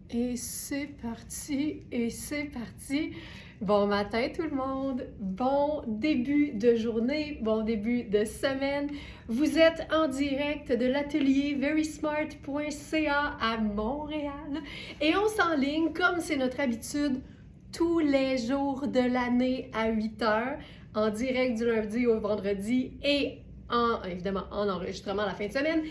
Et c'est parti, et c'est parti. Bon matin tout le monde, bon début de journée, bon début de semaine. Vous êtes en direct de l'atelier verysmart.ca à Montréal et on s'enligne comme c'est notre habitude tous les jours de l'année à 8 heures, en direct du lundi au vendredi et évidemment en enregistrement la fin de semaine,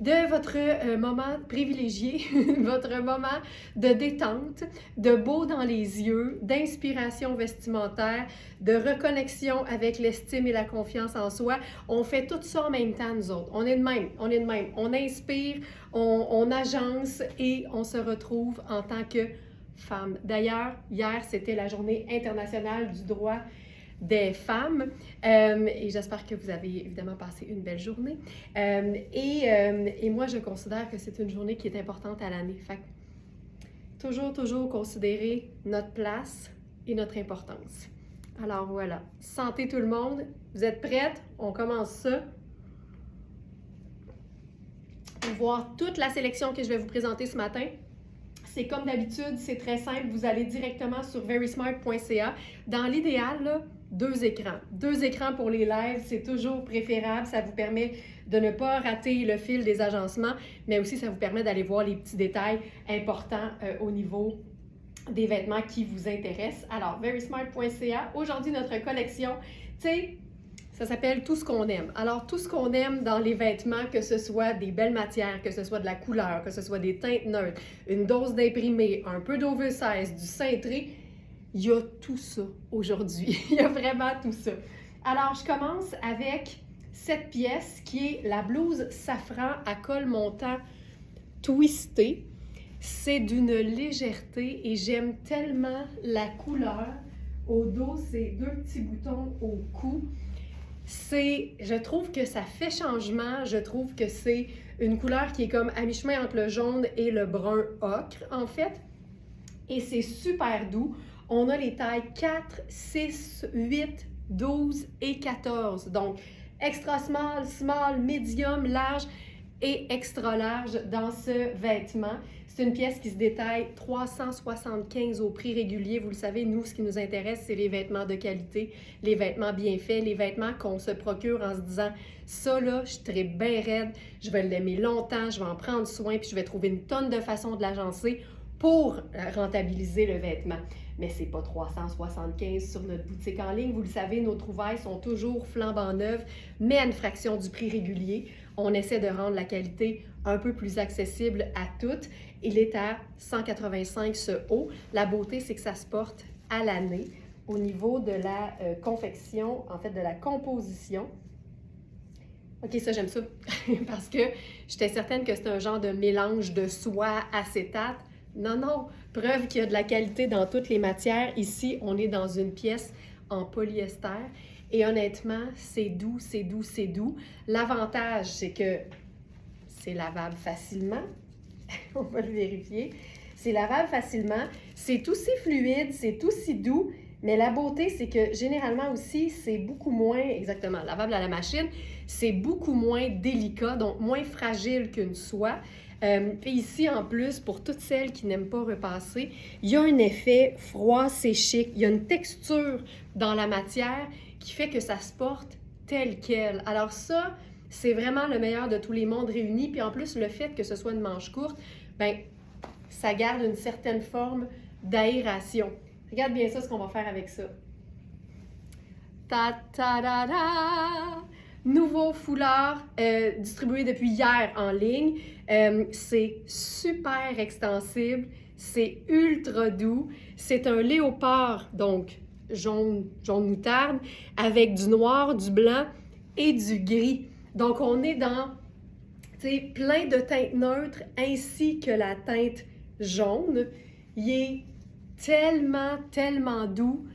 de votre moment privilégié, votre moment de détente, de beau dans les yeux, d'inspiration vestimentaire, de reconnexion avec l'estime et la confiance en soi. On fait tout ça en même temps, nous autres. On est de même, on est de même. On inspire, on agence et on se retrouve en tant que femme. D'ailleurs, hier, c'était la journée internationale du droit des femmes et j'espère que vous avez évidemment passé une belle journée et moi je considère que c'est une journée qui est importante à l'année. Fait que toujours considérer notre place et notre importance. Alors voilà, santé tout le monde, vous êtes prêtes? On commence ça. Pour voir toute la sélection que je vais vous présenter ce matin. C'est comme d'habitude, c'est très simple. Vous allez directement sur verysmart.ca. Dans l'idéal, là, 2 écrans. 2 écrans pour les lives, c'est toujours préférable. Ça vous permet de ne pas rater le fil des agencements, mais aussi ça vous permet d'aller voir les petits détails importants au niveau des vêtements qui vous intéressent. Alors, verysmart.ca. Aujourd'hui, notre collection, tu sais, ça s'appelle Tout ce qu'on aime. Alors, tout ce qu'on aime dans les vêtements, que ce soit des belles matières, que ce soit de la couleur, que ce soit des teintes neutres, une dose d'imprimé, un peu d'oversize, du cintré, il y a tout ça aujourd'hui. Il y a vraiment tout ça. Alors, je commence avec cette pièce qui est la blouse safran à col montant twisté. C'est d'une légèreté et j'aime tellement la couleur. Au dos, c'est 2 petits boutons au cou. Je trouve que ça fait changement, je trouve que c'est une couleur qui est comme à mi-chemin entre le jaune et le brun ocre, en fait. Et c'est super doux. On a les tailles 4, 6, 8, 12 et 14. Donc, extra small, small, medium, large et extra large dans ce vêtement. C'est une pièce qui se détaille 375 au prix régulier. Vous le savez, nous, ce qui nous intéresse, c'est les vêtements de qualité, les vêtements bien faits, les vêtements qu'on se procure en se disant « ça, là, je serai bien raide, je vais l'aimer longtemps, je vais en prendre soin, puis je vais trouver une tonne de façons de l'agencer pour rentabiliser le vêtement. » Mais c'est pas 375 sur notre boutique en ligne. Vous le savez, nos trouvailles sont toujours flambant neuves, mais à une fraction du prix régulier. On essaie de rendre la qualité un peu plus accessible à toutes. Il est à 185 ce haut. La beauté, c'est que ça se porte à l'année. Au niveau de la confection, en fait, de la composition. OK, ça, j'aime ça. Parce que j'étais certaine que c'est un genre de mélange de soie acétate. Non, preuve qu'il y a de la qualité dans toutes les matières. Ici, on est dans une pièce en polyester. Et honnêtement, c'est doux, c'est doux, c'est doux. L'avantage, c'est que c'est lavable facilement. On va le vérifier. C'est lavable facilement. C'est aussi fluide, c'est aussi doux. Mais la beauté, c'est que généralement aussi, c'est beaucoup moins, exactement, lavable à la machine, c'est beaucoup moins délicat, donc moins fragile qu'une soie. Puis ici, en plus, pour toutes celles qui n'aiment pas repasser, il y a un effet froid, c'est chic. Il y a une texture dans la matière qui fait que ça se porte tel quel. Alors ça, c'est vraiment le meilleur de tous les mondes réunis. Puis en plus, le fait que ce soit une manche courte, ben ça garde une certaine forme d'aération. Regarde bien ça, ce qu'on va faire avec ça. Ta-ta-da-da! Nouveau foulard distribué depuis hier en ligne. C'est super extensible, c'est ultra doux. C'est un léopard, donc jaune moutarde, avec du noir, du blanc et du gris. Donc on est dans plein de teintes neutres ainsi que la teinte jaune. Il est tellement doux.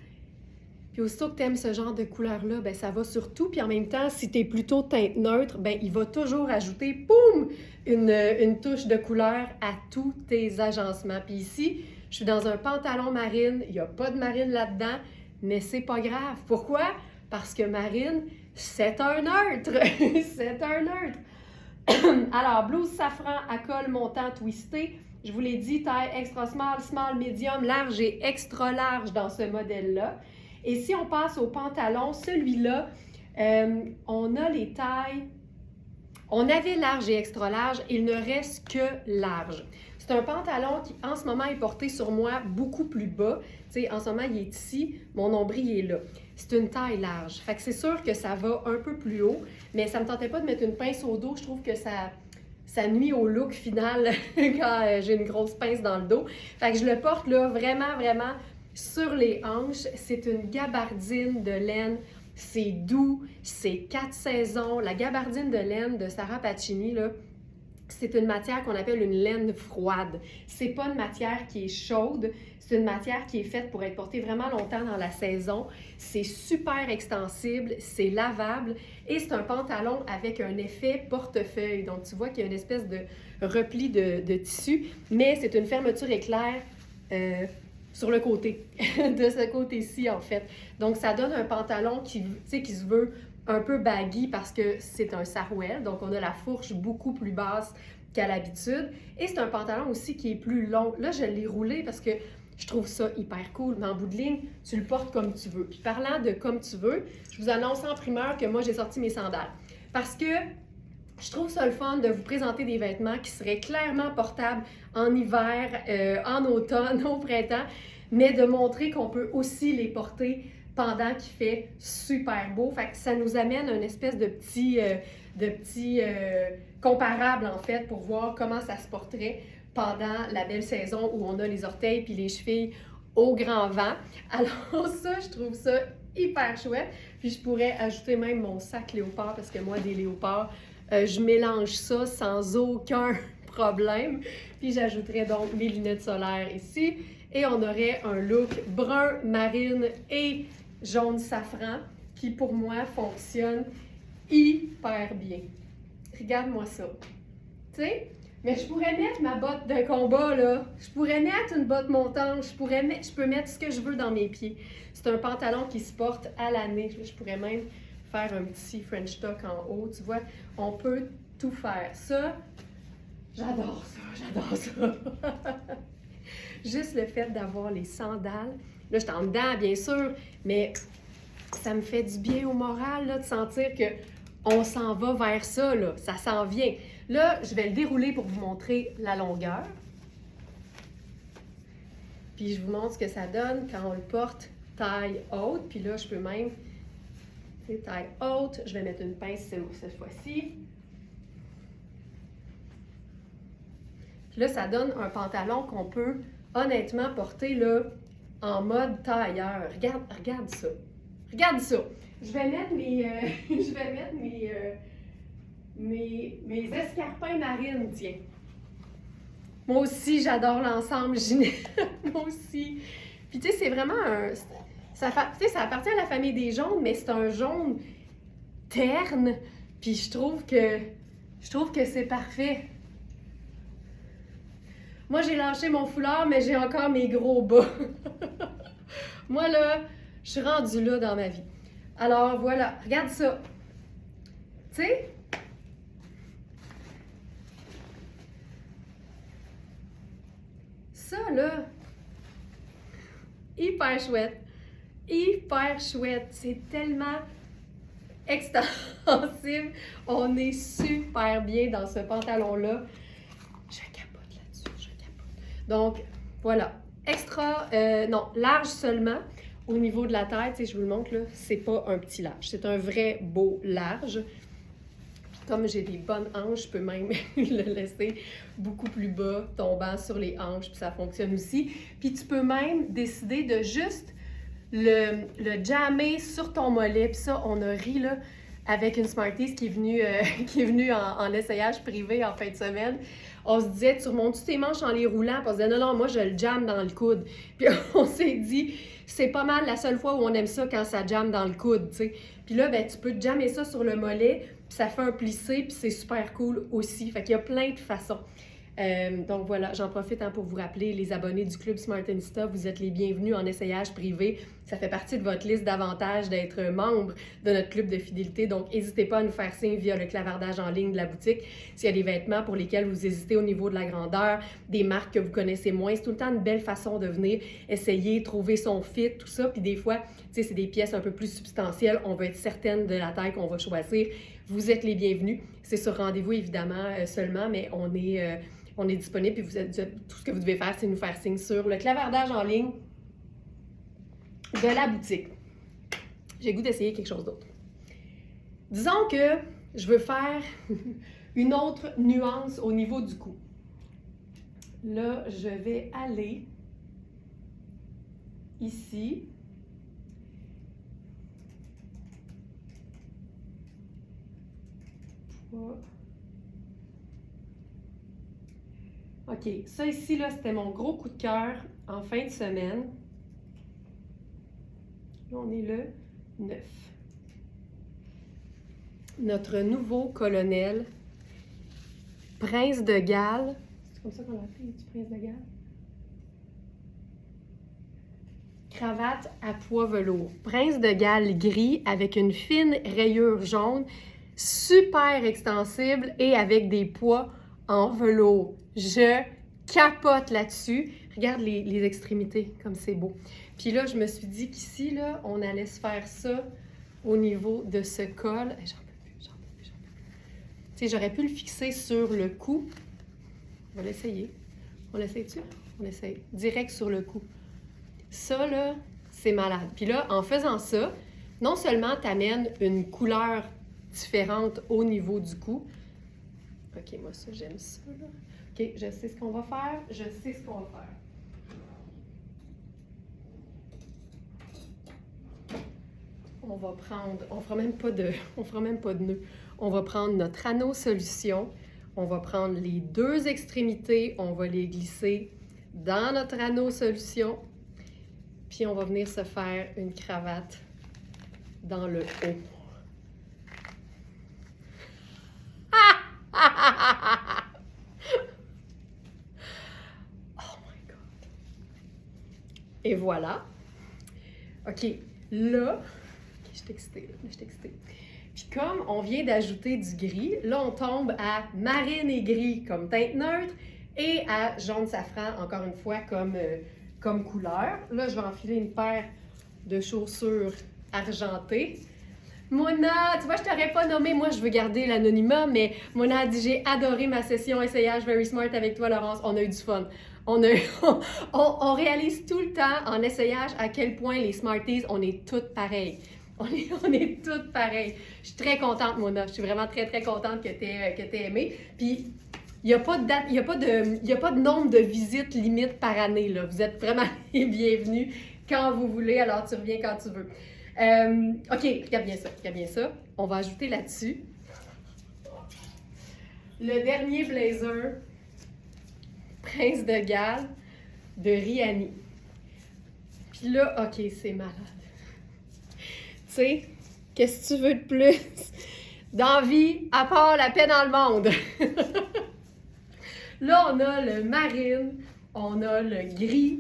Puis aussitôt que tu aimes ce genre de couleur-là, ben ça va sur tout. Puis en même temps, si tu es plutôt teinte neutre, ben il va toujours ajouter, boum, une touche de couleur à tous tes agencements. Puis ici, je suis dans un pantalon marine. Il n'y a pas de marine là-dedans, mais c'est pas grave. Pourquoi? Parce que marine, c'est un neutre. C'est un neutre. Alors, blouse safran à col montant twisté. Je vous l'ai dit, taille extra small, small, medium, large et extra large dans ce modèle-là. Et si on passe au pantalon, celui-là, on a les tailles, on avait large et extra large, il ne reste que large. C'est un pantalon qui, en ce moment, est porté sur moi beaucoup plus bas. Tu sais, en ce moment, il est ici, mon nombril est là. C'est une taille large. Fait que c'est sûr que ça va un peu plus haut, mais ça ne me tentait pas de mettre une pince au dos. Je trouve que ça nuit au look final quand j'ai une grosse pince dans le dos. Fait que je le porte là vraiment, vraiment sur les hanches. C'est une gabardine de laine. C'est doux, c'est 4 saisons. La gabardine de laine de Sarah Pacini, là, c'est une matière qu'on appelle une laine froide. C'est pas une matière qui est chaude, c'est une matière qui est faite pour être portée vraiment longtemps dans la saison. C'est super extensible, c'est lavable et c'est un pantalon avec un effet portefeuille. Donc tu vois qu'il y a une espèce de repli de tissu, mais c'est une fermeture éclair sur le côté, de ce côté-ci en fait. Donc ça donne un pantalon qui se veut un peu baggy parce que c'est un sarouel, donc on a la fourche beaucoup plus basse qu'à l'habitude. Et c'est un pantalon aussi qui est plus long. Là, je l'ai roulé parce que je trouve ça hyper cool, mais en bout de ligne, tu le portes comme tu veux. Puis parlant de comme tu veux, je vous annonce en primeur que moi, j'ai sorti mes sandales. Parce que je trouve ça le fun de vous présenter des vêtements qui seraient clairement portables en hiver, en automne, au printemps, mais de montrer qu'on peut aussi les porter pendant qu'il fait super beau. Fait que ça nous amène à une espèce de petit comparable, en fait, pour voir comment ça se porterait pendant la belle saison où on a les orteils puis les chevilles au grand vent. Alors ça, je trouve ça hyper chouette. Puis je pourrais ajouter même mon sac léopard parce que moi, des léopards, je mélange ça sans aucun problème. Puis j'ajouterais donc mes lunettes solaires ici. Et on aurait un look brun, marine et jaune safran qui, pour moi, fonctionne hyper bien. Regarde-moi ça. Tu sais? Mais je pourrais mettre ma botte de combat, là. Je pourrais mettre une botte montante. Je peux mettre ce que je veux dans mes pieds. C'est un pantalon qui se porte à l'année. Je pourrais même faire un petit French tuck en haut. Tu vois, on peut tout faire. Ça, j'adore ça. J'adore ça. Juste le fait d'avoir les sandales. Là, je suis en dedans, bien sûr, mais ça me fait du bien au moral, là, de sentir qu'on s'en va vers ça, là. Ça s'en vient. Là, je vais le dérouler pour vous montrer la longueur. Puis je vous montre ce que ça donne quand on le porte taille haute. Puis là, je peux même, taille haute, je vais mettre une pince cette fois-ci. Puis là, ça donne un pantalon qu'on peut honnêtement porter là, en mode tailleur. Regarde ça. Regarde ça. Je vais mettre mes escarpins marines, tiens. Moi aussi, j'adore l'ensemble Ginette. Moi aussi. Puis tu sais, c'est vraiment un... ça appartient à la famille des jaunes, mais c'est un jaune terne. Puis je trouve que c'est parfait. Moi, j'ai lâché mon foulard, mais j'ai encore mes gros bas. Moi, là, je suis rendue là dans ma vie. Alors, voilà. Regarde ça. Tu sais? Ça, là, hyper chouette. Hyper chouette. C'est tellement extensible. On est super bien dans ce pantalon-là. Je capote là-dessus. Je capote. Donc, voilà. Extra, non, large seulement. Au niveau de la tête, je vous le montre, là, c'est pas un petit large. C'est un vrai beau large. Comme j'ai des bonnes hanches, je peux même le laisser beaucoup plus bas, tombant sur les hanches, puis ça fonctionne aussi. Puis tu peux même décider de juste le jammer sur ton mollet. Puis ça, on a ri là, avec une Smarties qui est venue en essayage privé en fin de semaine. On se disait, tu remontes tes manches en les roulant, puis on se disait, non, moi je le jamme dans le coude. Puis on s'est dit, c'est pas mal la seule fois où on aime ça quand ça jamme dans le coude, tu sais. Puis là, ben, tu peux te jammer ça sur le mollet, puis ça fait un plissé, puis c'est super cool aussi. Fait qu'il y a plein de façons. Donc voilà, j'en profite pour vous rappeler, les abonnés du Club Smartista, vous êtes les bienvenus en essayage privé. Ça fait partie de votre liste d'avantages d'être membre de notre club de fidélité. Donc, n'hésitez pas à nous faire signe via le clavardage en ligne de la boutique. S'il y a des vêtements pour lesquels vous hésitez au niveau de la grandeur, des marques que vous connaissez moins, c'est tout le temps une belle façon de venir essayer, trouver son fit, tout ça. Puis des fois, tu sais, c'est des pièces un peu plus substantielles. On veut être certaine de la taille qu'on va choisir. Vous êtes les bienvenus. C'est sur rendez-vous, évidemment, seulement, mais on est disponible. Puis tout ce que vous devez faire, c'est nous faire signe sur le clavardage en ligne de la boutique. J'ai le goût d'essayer quelque chose d'autre. Disons que je veux faire une autre nuance au niveau du cou. Là, je vais aller ici. OK, ça ici, là, c'était mon gros coup de cœur en fin de semaine. Là, on est le 9. Notre nouveau colonel, Prince de Galles. C'est comme ça qu'on l'appelle, du Prince de Galles? Cravate à pois velours. Prince de Galles gris avec une fine rayure jaune, super extensible et avec des pois en velours. Je capote là-dessus. Regarde les extrémités, comme c'est beau. Puis là, je me suis dit qu'ici, là, on allait se faire ça au niveau de ce col. J'en peux plus. Tu sais, j'aurais pu le fixer sur le cou. On va l'essayer. On l'essaye-tu? On essaye. Direct sur le cou. Ça, là, c'est malade. Puis là, en faisant ça, non seulement tu amènes une couleur différente au niveau du cou. OK, moi, ça, j'aime ça, là. OK, je sais ce qu'on va faire. On va prendre, on fera même pas de nœud. On va prendre notre anneau solution. On va prendre les deux extrémités. On va les glisser dans notre anneau solution. Puis on va venir se faire une cravate dans le haut. Oh my God! Et voilà. OK, là, je suis excitée. Puis comme on vient d'ajouter du gris, là, on tombe à marine et gris comme teinte neutre et à jaune safran, encore une fois, comme couleur. Là, je vais enfiler une paire de chaussures argentées. Mona, tu vois, je t'aurais pas nommé, moi je veux garder l'anonymat, mais Mona a dit j'ai adoré ma session essayage Very Smart avec toi, Laurence. On a eu du fun. On réalise tout le temps en essayage à quel point les Smarties, on est toutes pareilles. On est toutes pareilles. Je suis très contente, Mona. Je suis vraiment très, très contente que tu aies aimé. Puis, il n'y a pas de date, il n'y a pas de nombre de visites limite par année, là. Vous êtes vraiment les bienvenus quand vous voulez, alors tu reviens quand tu veux. OK, regarde bien ça. On va ajouter là-dessus le dernier blazer Prince de Galles de Rihanni. Puis là, OK, c'est malade. Tu sais, qu'est-ce que tu veux de plus dans la vie, à part la paix dans le monde? Là, on a le marine, on a le gris,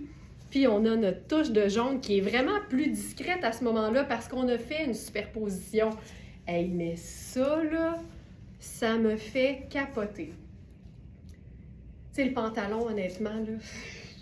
puis on a notre touche de jaune qui est vraiment plus discrète à ce moment-là parce qu'on a fait une superposition. Hey, mais ça, là, ça me fait capoter. Tu sais, le pantalon, honnêtement, là,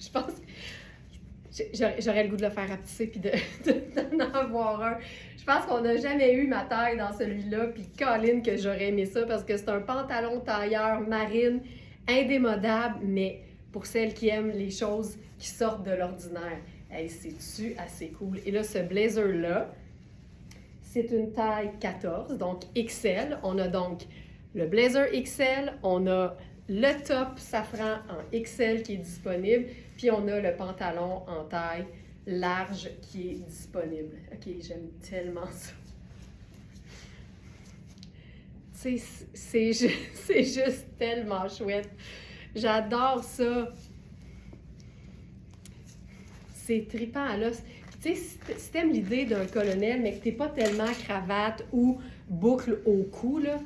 je pense que j'aurais le goût de le faire rapetisser puis d'en avoir un. Je pense qu'on n'a jamais eu ma taille dans celui-là, puis Colin que j'aurais aimé ça parce que c'est un pantalon tailleur marine indémodable, mais pour celles qui aiment les choses qui sortent de l'ordinaire. Hey, c'est-tu assez cool? Et là, ce blazer-là, c'est une taille 14, donc XL. On a donc le blazer XL, on a le top safran en XL qui est disponible, puis on a le pantalon en taille large qui est disponible. OK, j'aime tellement ça. C'est juste tellement chouette. J'adore ça. C'est trippant à l'os. Tu sais, si t'aimes l'idée d'un colonel, mais que t'es pas tellement cravate ou boucle au cou, là,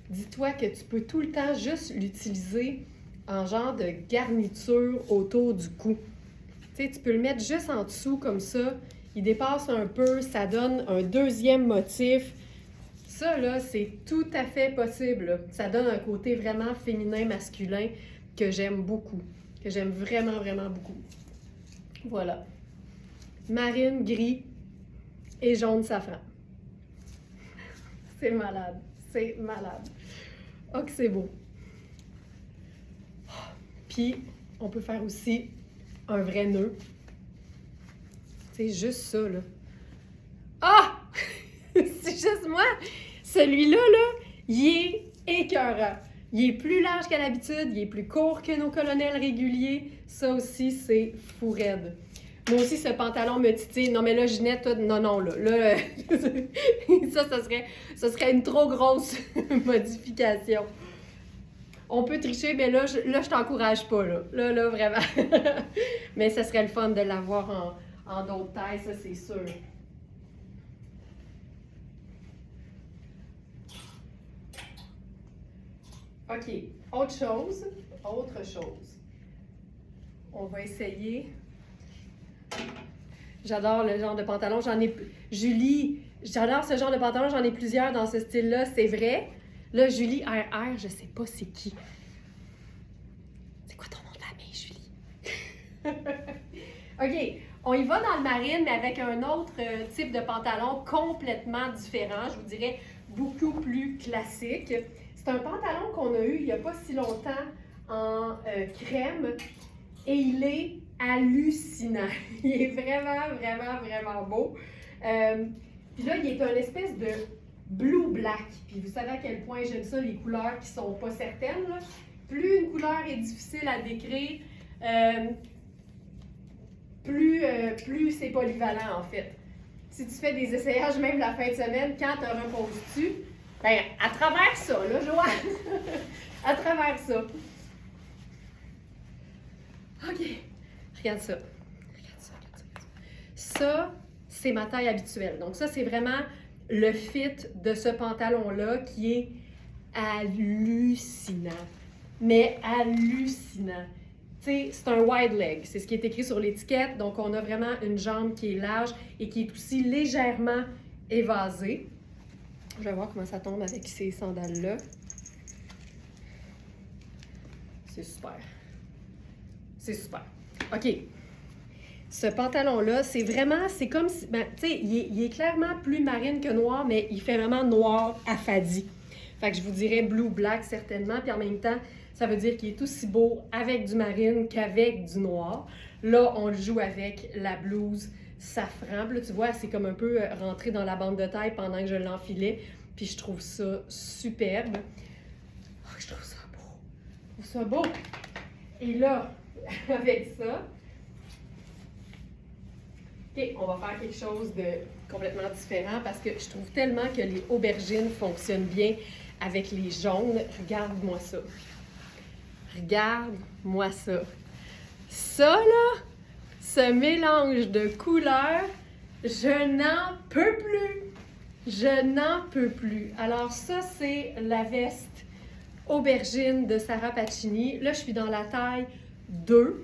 dis-toi que tu peux tout le temps juste l'utiliser en genre de garniture autour du cou. Tu sais, tu peux le mettre juste en dessous comme ça. Il dépasse un peu, ça donne un deuxième motif. Ça, là, c'est tout à fait possible, là. Ça donne un côté vraiment féminin, masculin que j'aime beaucoup. Que j'aime vraiment, vraiment beaucoup. Voilà. Marine, gris et jaune safran. C'est malade. C'est malade. Oh, que c'est beau. Puis, on peut faire aussi un vrai nœud. C'est juste ça, là. Ah! C'est juste moi! Celui-là, là, il est écœurant. Il est plus large qu'à l'habitude, il est plus court que nos colonels réguliers. Ça aussi, c'est fou raide. Moi aussi, ce pantalon me titille. Non, mais là, Ginette, toi, non, là, ça serait une trop grosse modification. On peut tricher, mais là, je t'encourage pas, là. Là, vraiment. Mais ça serait le fun de l'avoir en d'autres tailles, ça, c'est sûr. OK. Autre chose. On va essayer. J'adore le genre de pantalon. Julie, j'adore ce genre de pantalon. J'en ai plusieurs dans ce style-là, c'est vrai. Là, Julie RR, je sais pas c'est qui. C'est quoi ton nom de famille, Julie? OK. On y va dans le marine, mais avec un autre type de pantalon complètement différent. Je vous dirais beaucoup plus classique. C'est un pantalon qu'on a eu il n'y a pas si longtemps en crème et il est hallucinant. Il est vraiment, vraiment, vraiment beau. Puis là, il est une espèce de blue-black. Puis vous savez à quel point j'aime ça, les couleurs qui sont pas certaines, là. Plus une couleur est difficile à décrire, plus c'est polyvalent en fait. Si tu fais des essayages même la fin de semaine, quand tu reposes-tu, ben à travers ça, là, Joanne, à travers ça. OK, regarde ça. Ça, c'est ma taille habituelle. Donc ça, c'est vraiment le fit de ce pantalon-là qui est hallucinant. Mais hallucinant. Tu sais, c'est un wide leg. C'est ce qui est écrit sur l'étiquette. Donc, on a vraiment une jambe qui est large et qui est aussi légèrement évasée. Je vais voir comment ça tombe avec ces sandales-là. C'est super. C'est super. OK. Ce pantalon-là, c'est comme si, ben, tu sais, il est clairement plus marine que noir, mais il fait vraiment noir affadi. Fait que je vous dirais blue-black certainement, puis en même temps, ça veut dire qu'il est aussi beau avec du marine qu'avec du noir. Là, on le joue avec la blouse safran. Puis là, tu vois, c'est comme un peu rentré dans la bande de taille pendant que je l'enfilais. Puis je trouve ça superbe. Oh, je trouve ça beau. Je trouve ça beau. Et là, avec ça, OK, on va faire quelque chose de complètement différent parce que je trouve tellement que les aubergines fonctionnent bien avec les jaunes. Regarde-moi ça. Regarde-moi ça. Ça, là, ce mélange de couleurs, je n'en peux plus. Je n'en peux plus. Alors ça, c'est la veste aubergine de Sarah Pacini. Là, je suis dans la taille 2.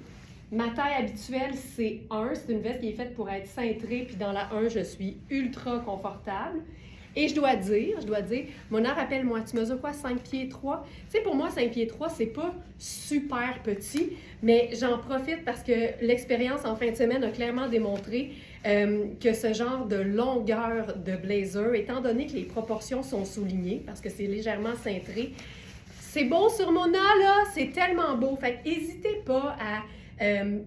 Ma taille habituelle, c'est 1. C'est une veste qui est faite pour être cintrée. Puis dans la 1, je suis ultra confortable. Et je dois dire, Mona, rappelle-moi, tu mesures quoi, 5 pieds 3? Tu sais, pour moi, 5 pieds 3, c'est pas super petit, mais j'en profite parce que l'expérience en fin de semaine a clairement démontré que ce genre de longueur de blazer, étant donné que les proportions sont soulignées, parce que c'est légèrement cintré, c'est beau sur Mona, là, c'est tellement beau. Fait n'hésitez pas à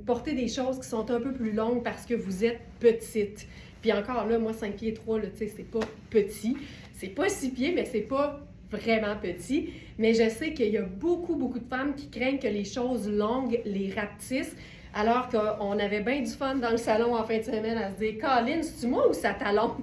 porter des choses qui sont un peu plus longues parce que vous êtes petite. Puis encore là, moi, 5 pieds 3, là, tu sais, c'est pas petit. C'est pas 6 pieds, mais c'est pas vraiment petit. Mais je sais qu'il y a beaucoup, beaucoup de femmes qui craignent que les choses longues les rapetissent. Alors qu'on avait bien du fun dans le salon en fin de semaine à se dire « Colin, c'est-tu moi ou ça t'allonge? »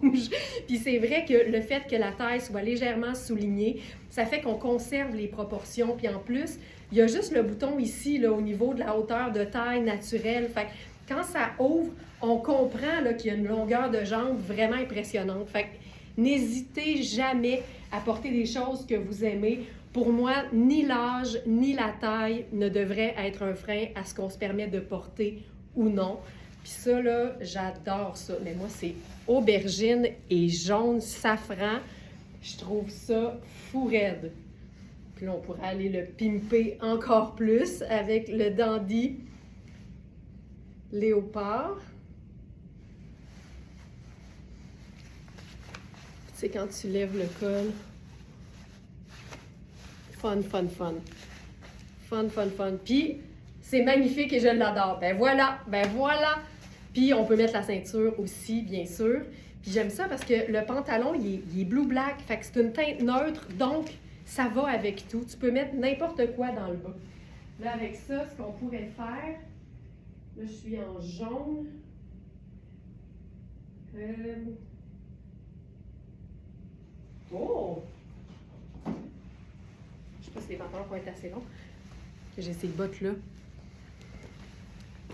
Puis c'est vrai que le fait que la taille soit légèrement soulignée, ça fait qu'on conserve les proportions. Puis en plus, il y a juste le bouton ici, là, au niveau de la hauteur de taille naturelle. Fait que quand ça ouvre, on comprend là, qu'il y a une longueur de jambe vraiment impressionnante. Fait que n'hésitez jamais à porter des choses que vous aimez Pour moi, ni l'âge ni la taille ne devrait être un frein à ce qu'on se permet de porter ou non. Puis ça, là, j'adore ça. Mais moi, c'est aubergine et jaune safran. Je trouve ça fou raide. Puis là, on pourrait aller le pimper encore plus avec le dandy léopard. Tu sais, quand tu lèves le col, fun, fun, fun. Fun, fun, fun. Puis, c'est magnifique et je l'adore. Ben voilà, ben voilà. Puis, on peut mettre la ceinture aussi, bien sûr. Puis, j'aime ça parce que le pantalon, il est blue-black. Fait que c'est une teinte neutre, donc ça va avec tout. Tu peux mettre n'importe quoi dans le bas. Là, avec ça, ce qu'on pourrait faire, là, je suis en jaune. Oh! Je sais pas si les pantalons vont être assez longs. J'ai ces bottes-là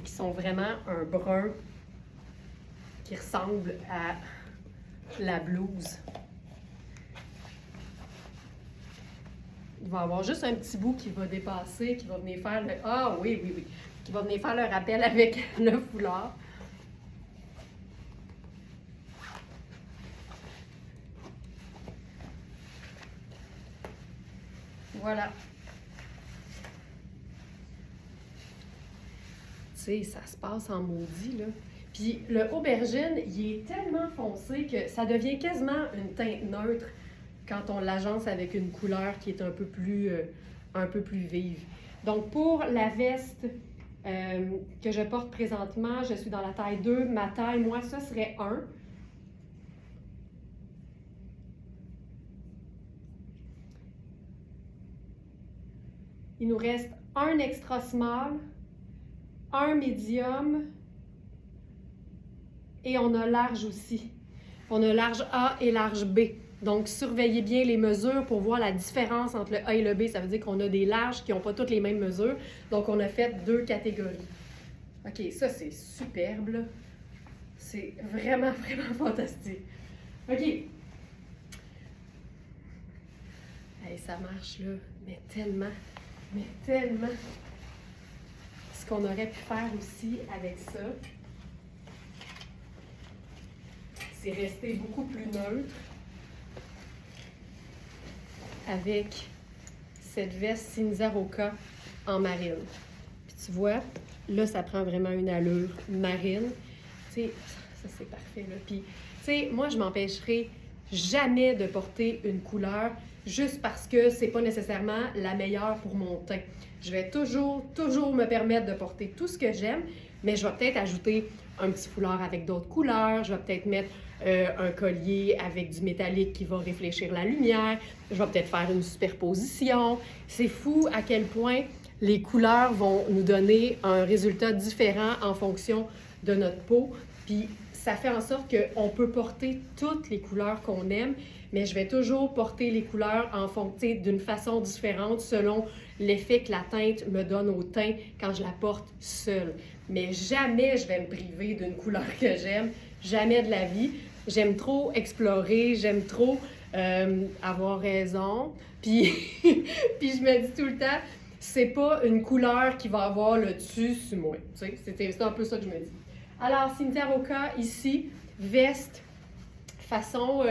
qui sont vraiment un brun qui ressemble à la blouse. Il va y avoir juste un petit bout qui va dépasser, qui va venir faire le... Ah oui, oui, oui. Qui va venir faire le rappel avec le foulard. Voilà. Tu sais, ça se passe en maudit, là. Puis le aubergine, il est tellement foncé que ça devient quasiment une teinte neutre quand on l'agence avec une couleur qui est un peu plus vive. Donc, pour la veste que je porte présentement, je suis dans la taille 2. Ma taille, moi, ça serait 1. Il nous reste un extra small, un medium et on a large aussi. On a large A et large B. Donc, surveillez bien les mesures pour voir la différence entre le A et le B. Ça veut dire qu'on a des larges qui n'ont pas toutes les mêmes mesures. Donc, on a fait 2 catégories. OK, ça, c'est superbe, là. C'est vraiment, vraiment fantastique. OK. Hey, ça marche, là, mais tellement. Mais tellement. Ce qu'on aurait pu faire aussi avec ça, c'est rester beaucoup plus neutre avec cette veste Cinza Roca en marine. Puis tu vois, là, ça prend vraiment une allure marine. Tu sais, ça c'est parfait, là. Puis, tu sais, moi, je m'empêcherai jamais de porter une couleur juste parce que c'est pas nécessairement la meilleure pour mon teint. Je vais toujours me permettre de porter tout ce que j'aime, mais je vais peut-être ajouter un petit foulard avec d'autres couleurs, je vais peut-être mettre un collier avec du métallique qui va réfléchir la lumière, je vais peut-être faire une superposition. C'est fou à quel point les couleurs vont nous donner un résultat différent en fonction de notre peau, puis ça fait en sorte qu'on peut porter toutes les couleurs qu'on aime, mais je vais toujours porter les couleurs en fonction d'une façon différente selon l'effet que la teinte me donne au teint quand je la porte seule. Mais jamais je vais me priver d'une couleur que j'aime, jamais de la vie. J'aime trop explorer, j'aime trop avoir raison. Puis, puis je me dis tout le temps, c'est pas une couleur qui va avoir le dessus sur moi. Tu sais, c'est un peu ça que je me dis. Alors, Cinza Roca, ici, veste, façon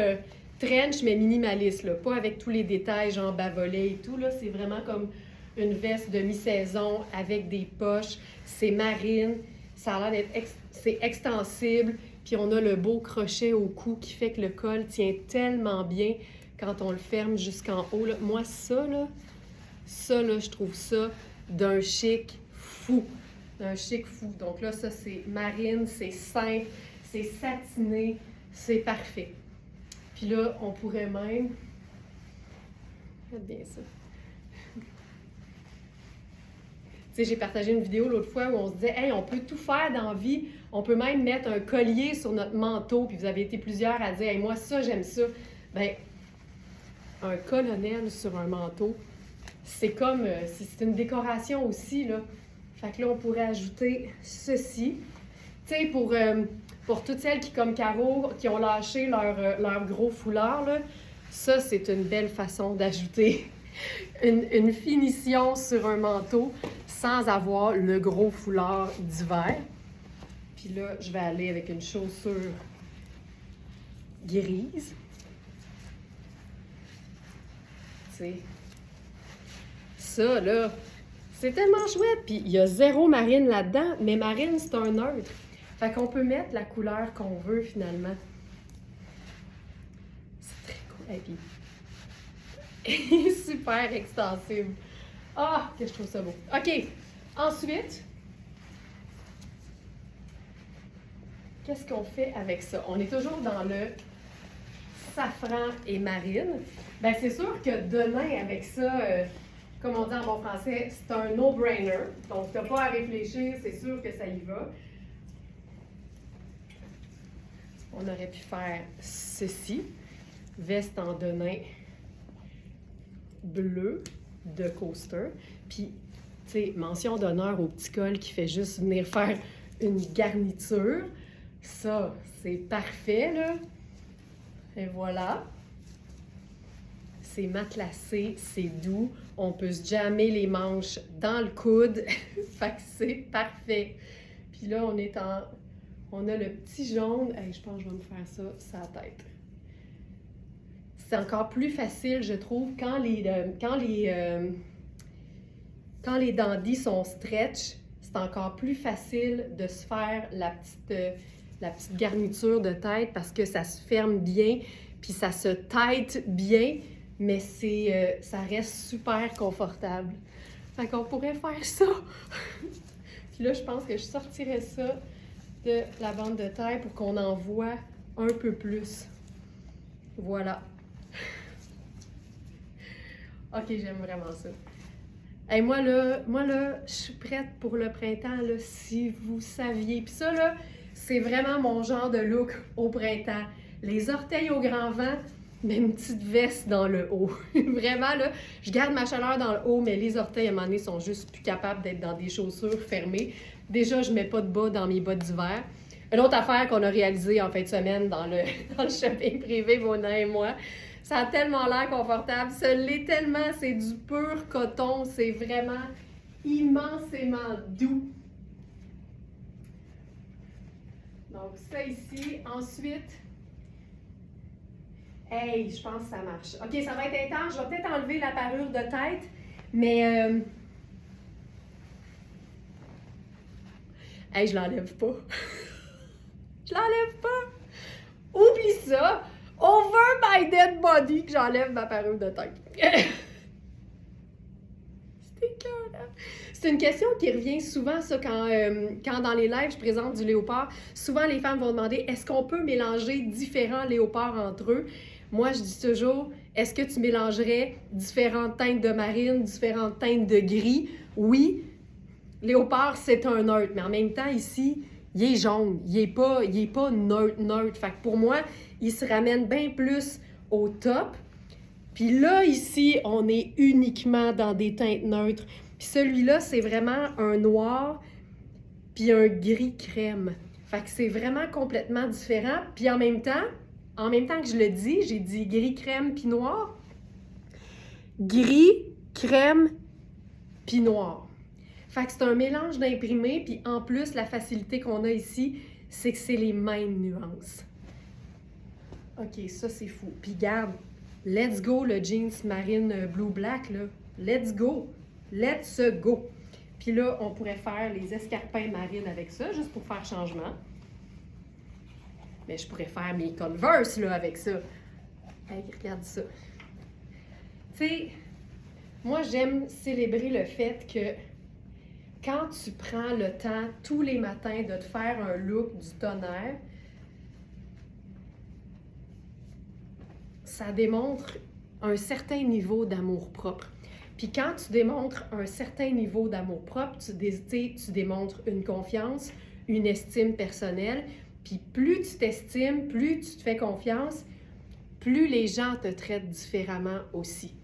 trench, mais minimaliste, là. Pas avec tous les détails, genre bavolet et tout, là. C'est vraiment comme une veste de mi-saison avec des poches. C'est marine, ça a l'air d'être c'est extensible, puis on a le beau crochet au cou qui fait que le col tient tellement bien quand on le ferme jusqu'en haut, là. Moi, ça, là, je trouve ça d'un chic fou. D'un chic fou. Donc là, ça, c'est marine, c'est simple, c'est satiné, c'est parfait. Puis là, on pourrait même... Faites bien ça. Tu sais, j'ai partagé une vidéo l'autre fois où on se disait « Hey, on peut tout faire dans la vie. On peut même mettre un collier sur notre manteau. » Puis vous avez été plusieurs à dire « Hey, moi, ça, j'aime ça. » Bien, un colonel sur un manteau, c'est comme... c'est une décoration aussi, là. Fait que là, on pourrait ajouter ceci. Tu sais, pour toutes celles qui, comme Caro, qui ont lâché leur gros foulard, là, ça, c'est une belle façon d'ajouter une finition sur un manteau sans avoir le gros foulard d'hiver. Puis là, je vais aller avec une chaussure grise. Tu sais, ça, là, c'est tellement chouette. Puis il y a 0 marine là-dedans, mais marine, c'est un neutre. Fait qu'on peut mettre la couleur qu'on veut, finalement. C'est très cool. Et puis, super extensible. Ah, que je trouve ça beau. OK. Ensuite, qu'est-ce qu'on fait avec ça? On est toujours dans le safran et marine. Bien, c'est sûr que demain, avec ça, comme on dit en bon français, c'est un no-brainer. Donc, tu n'as pas à réfléchir, c'est sûr que ça y va. On aurait pu faire ceci. Veste en denim bleu de coaster. Puis, tu sais, mention d'honneur au petit col qui fait juste venir faire une garniture. Ça, c'est parfait, là. Et voilà. C'est matelassé, c'est doux. On peut se jammer les manches dans le coude. Fait que c'est parfait. Puis là, on a le petit jaune. Hey, je pense que je vais me faire ça sur la tête. C'est encore plus facile, je trouve, quand les dandys sont stretch, c'est encore plus facile de se faire la petite garniture de tête parce que ça se ferme bien, puis ça se tête bien, mais ça reste super confortable. Fait qu'on pourrait faire ça. Puis là, je pense que je sortirais ça de la bande de taille pour qu'on en voit un peu plus. Voilà. OK, j'aime vraiment ça. Hey, moi là, je suis prête pour le printemps, là, si vous saviez. Puis ça, là, c'est vraiment mon genre de look au printemps. Les orteils au grand vent, mais une petite veste dans le haut. Vraiment, là, je garde ma chaleur dans le haut, mais les orteils, à un moment donné, sont juste plus capables d'être dans des chaussures fermées. Déjà, je mets pas de bas dans mes bottes d'hiver. Une autre affaire qu'on a réalisée en fin de semaine dans le shopping privé, Mona et moi, ça a tellement l'air confortable. Ça l'est tellement, c'est du pur coton. C'est vraiment immensément doux. Donc, ça ici. Ensuite, hey, je pense que ça marche. OK, ça va être intense. Je vais peut-être enlever la parure de tête, mais... hey, je l'enlève pas. Je l'enlève pas. Oublie ça. Over my dead body que j'enlève ma parure de tête. C'est écœurant. C'est une question qui revient souvent, ça, quand dans les lives, je présente du léopard. Souvent, les femmes vont demander, est-ce qu'on peut mélanger différents léopards entre eux? Moi, je dis toujours, est-ce que tu mélangerais différentes teintes de marine, différentes teintes de gris? Oui. Léopard, c'est un neutre, mais en même temps, ici, il est jaune. Il est pas neutre. Fait que pour moi, il se ramène bien plus au top. Puis là, ici, on est uniquement dans des teintes neutres. Puis celui-là, c'est vraiment un noir puis un gris crème. Fait que c'est vraiment complètement différent. Puis en même temps que je le dis, j'ai dit gris, crème puis noir. Gris, crème puis noir. Fait que c'est un mélange d'imprimés, puis en plus, la facilité qu'on a ici, c'est que c'est les mêmes nuances. OK, ça, c'est fou. Puis garde, let's go, le jeans marine blue-black, là. Let's go. Let's go. Puis là, on pourrait faire les escarpins marines avec ça, juste pour faire changement. Mais je pourrais faire mes Converse, là, avec ça. Hey, regarde ça. Tu sais, moi, j'aime célébrer le fait que quand tu prends le temps tous les matins de te faire un look du tonnerre, ça démontre un certain niveau d'amour-propre. Puis quand tu démontres un certain niveau d'amour-propre, tu démontres une confiance, une estime personnelle. Puis plus tu t'estimes, plus tu te fais confiance, plus les gens te traitent différemment aussi.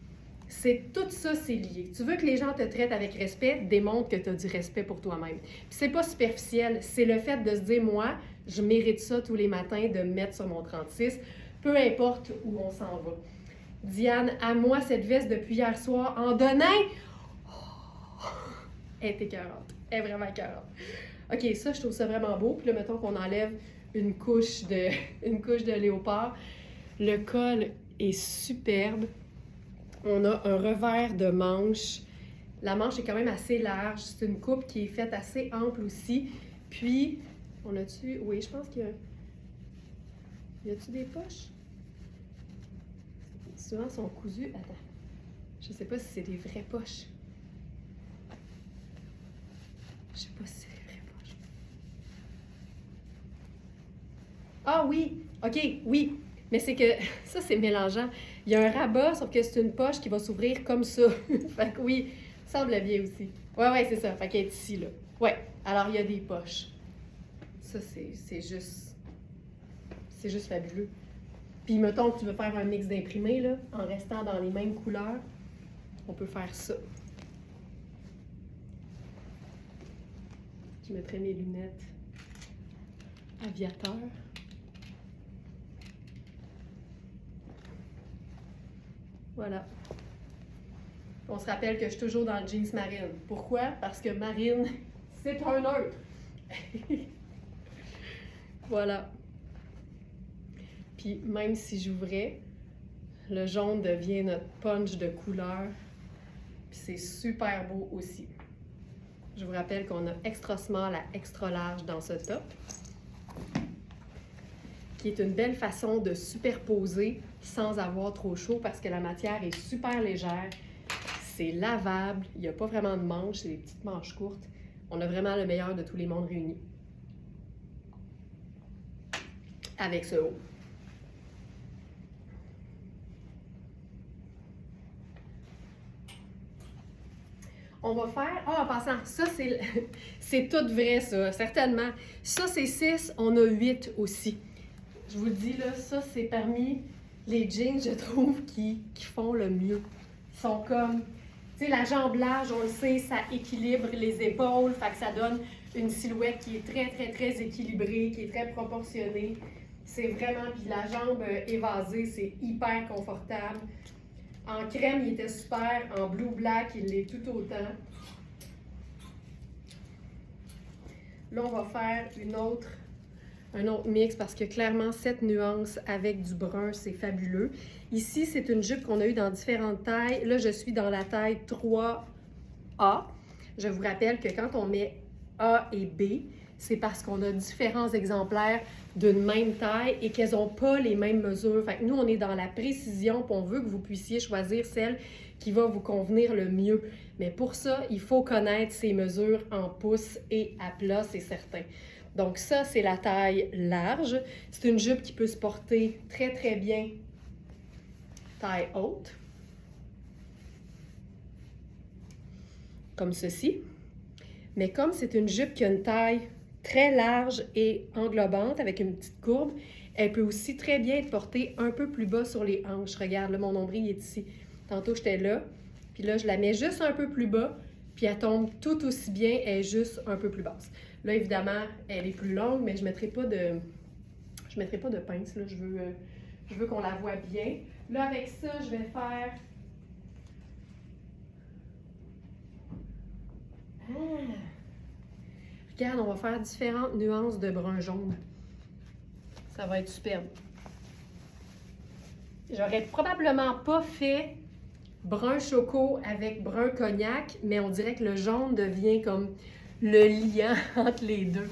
C'est tout ça, c'est lié. Tu veux que les gens te traitent avec respect, démontre que tu as du respect pour toi-même. Puis c'est pas superficiel, c'est le fait de se dire, moi, je mérite ça tous les matins, de me mettre sur mon 36, peu importe où on s'en va. Diane, à moi cette veste depuis hier soir en donnant. Oh, elle est écœurante. Elle est vraiment écœurante. OK, ça, je trouve ça vraiment beau. Puis là, mettons qu'on enlève une couche de léopard. Le col est superbe. On a un revers de manche. La manche est quand même assez large. C'est une coupe qui est faite assez ample aussi. Puis, on a-tu... Oui, je pense qu'il y a... Y a-tu des poches? Souvent, sont cousus. Attends. Je sais pas si c'est des vraies poches. Je sais pas si c'est des vraies poches. Ah oui! OK, oui. Mais c'est que ça, c'est mélangeant. Il y a un rabat, sauf que c'est une poche qui va s'ouvrir comme ça. Fait que oui, ça semble bien aussi. Ouais, c'est ça. Fait qu'elle est ici, là. Ouais. Alors, il y a des poches. Ça, c'est juste... C'est juste fabuleux. Puis, mettons que tu veux faire un mix d'imprimés, là, en restant dans les mêmes couleurs, on peut faire ça. Je mettrai mes lunettes aviateur. Voilà. On se rappelle que je suis toujours dans le jeans marine. Pourquoi? Parce que marine, c'est un neutre. Voilà. Puis même si j'ouvrais, le jaune devient notre punch de couleur. Puis c'est super beau aussi. Je vous rappelle qu'on a extra small à extra large dans ce top, qui est une belle façon de superposer sans avoir trop chaud parce que la matière est super légère. C'est lavable, il n'y a pas vraiment de manches, c'est des petites manches courtes. On a vraiment le meilleur de tous les mondes réunis. Avec ce haut. On va faire... Ah, en passant, ça, c'est tout vrai, ça, certainement. Ça, c'est 6, on a 8 aussi. Je vous le dis, là, ça, c'est parmi les jeans, je trouve, qui font le mieux. Ils sont comme... Tu sais, la jambe large, on le sait, ça équilibre les épaules, fait que ça donne une silhouette qui est très, très, très équilibrée, qui est très proportionnée. C'est vraiment... Puis la jambe évasée, c'est hyper confortable. En crème, il était super. En blue black, il l'est tout autant. Là, on va faire un autre mix parce que clairement, cette nuance avec du brun, c'est fabuleux. Ici, c'est une jupe qu'on a eue dans différentes tailles. Là, je suis dans la taille 3A. Je vous rappelle que quand on met A et B, c'est parce qu'on a différents exemplaires d'une même taille et qu'elles n'ont pas les mêmes mesures. Fait que nous, on est dans la précision puis on veut que vous puissiez choisir celle qui va vous convenir le mieux. Mais pour ça, il faut connaître ces mesures en pouces et à plat, c'est certain. Donc ça, c'est la taille large. C'est une jupe qui peut se porter très, très bien taille haute. Comme ceci. Mais comme c'est une jupe qui a une taille très large et englobante avec une petite courbe, elle peut aussi très bien être portée un peu plus bas sur les hanches. Regarde, là, mon nombril est ici. Tantôt, j'étais là. Puis là, je la mets juste un peu plus bas, puis elle tombe tout aussi bien, elle est juste un peu plus basse. Là, évidemment, elle est plus longue, mais je ne mettrai pas de pince. Là. Je veux qu'on la voie bien. Là, avec ça, je vais faire... Regarde, on va faire différentes nuances de brun-jaune. Ça va être superbe. J'aurais probablement pas fait brun choco avec brun cognac, mais on dirait que le jaune devient comme le liant entre les deux.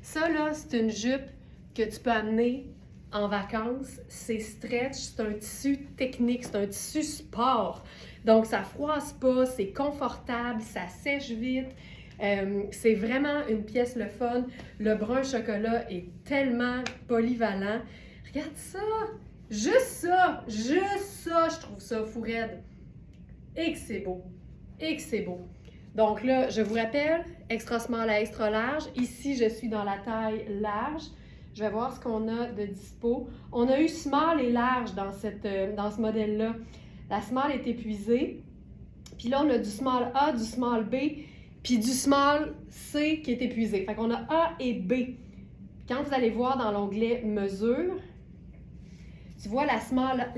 Ça, là, c'est une jupe que tu peux amener en vacances. C'est stretch, c'est un tissu technique, c'est un tissu sport. Donc, ça froisse pas, c'est confortable, ça sèche vite. C'est vraiment une pièce le fun. Le brun chocolat est tellement polyvalent. Regarde ça! Juste ça! Je trouve ça fou raide. Et que c'est beau. Et que c'est beau. Donc là, je vous rappelle, extra small à extra large. Ici, je suis dans la taille large. Je vais voir ce qu'on a de dispo. On a eu small et large dans ce modèle-là. La small est épuisée. Puis là, on a du small A, du small B, puis du small C qui est épuisé. Fait qu'on a A et B. Quand vous allez voir dans l'onglet mesure, Tu vois, la small,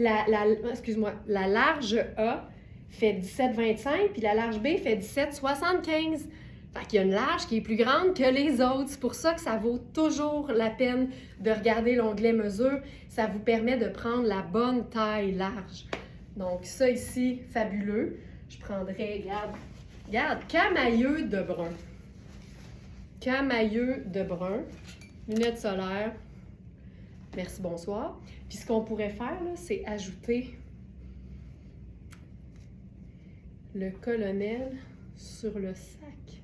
excuse-moi, la large A fait 17,25, puis la large B fait 17,75. Fait qu'il y a une large qui est plus grande que les autres. C'est pour ça que ça vaut toujours la peine de regarder l'onglet mesure. Ça vous permet de prendre la bonne taille large. Donc ça ici, fabuleux. Je prendrais, regarde, camailleux de brun. Camailleux de brun, lunettes solaires. Merci, bonsoir. Puis ce qu'on pourrait faire, là, c'est ajouter le colonel sur le sac.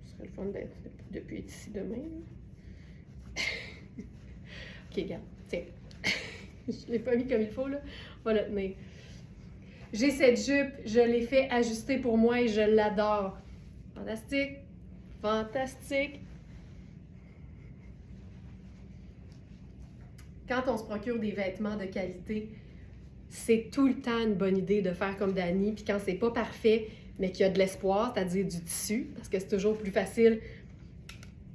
Ce serait le fun depuis être ici demain. OK, regarde, tiens. Je ne l'ai pas mis comme il faut, là. On va le tenir. J'ai cette jupe, je l'ai fait ajuster pour moi et je l'adore. Fantastique, fantastique. Quand on se procure des vêtements de qualité, c'est tout le temps une bonne idée de faire comme Dani. Puis quand c'est pas parfait, mais qu'il y a de l'espoir, c'est-à-dire du tissu, parce que c'est toujours plus facile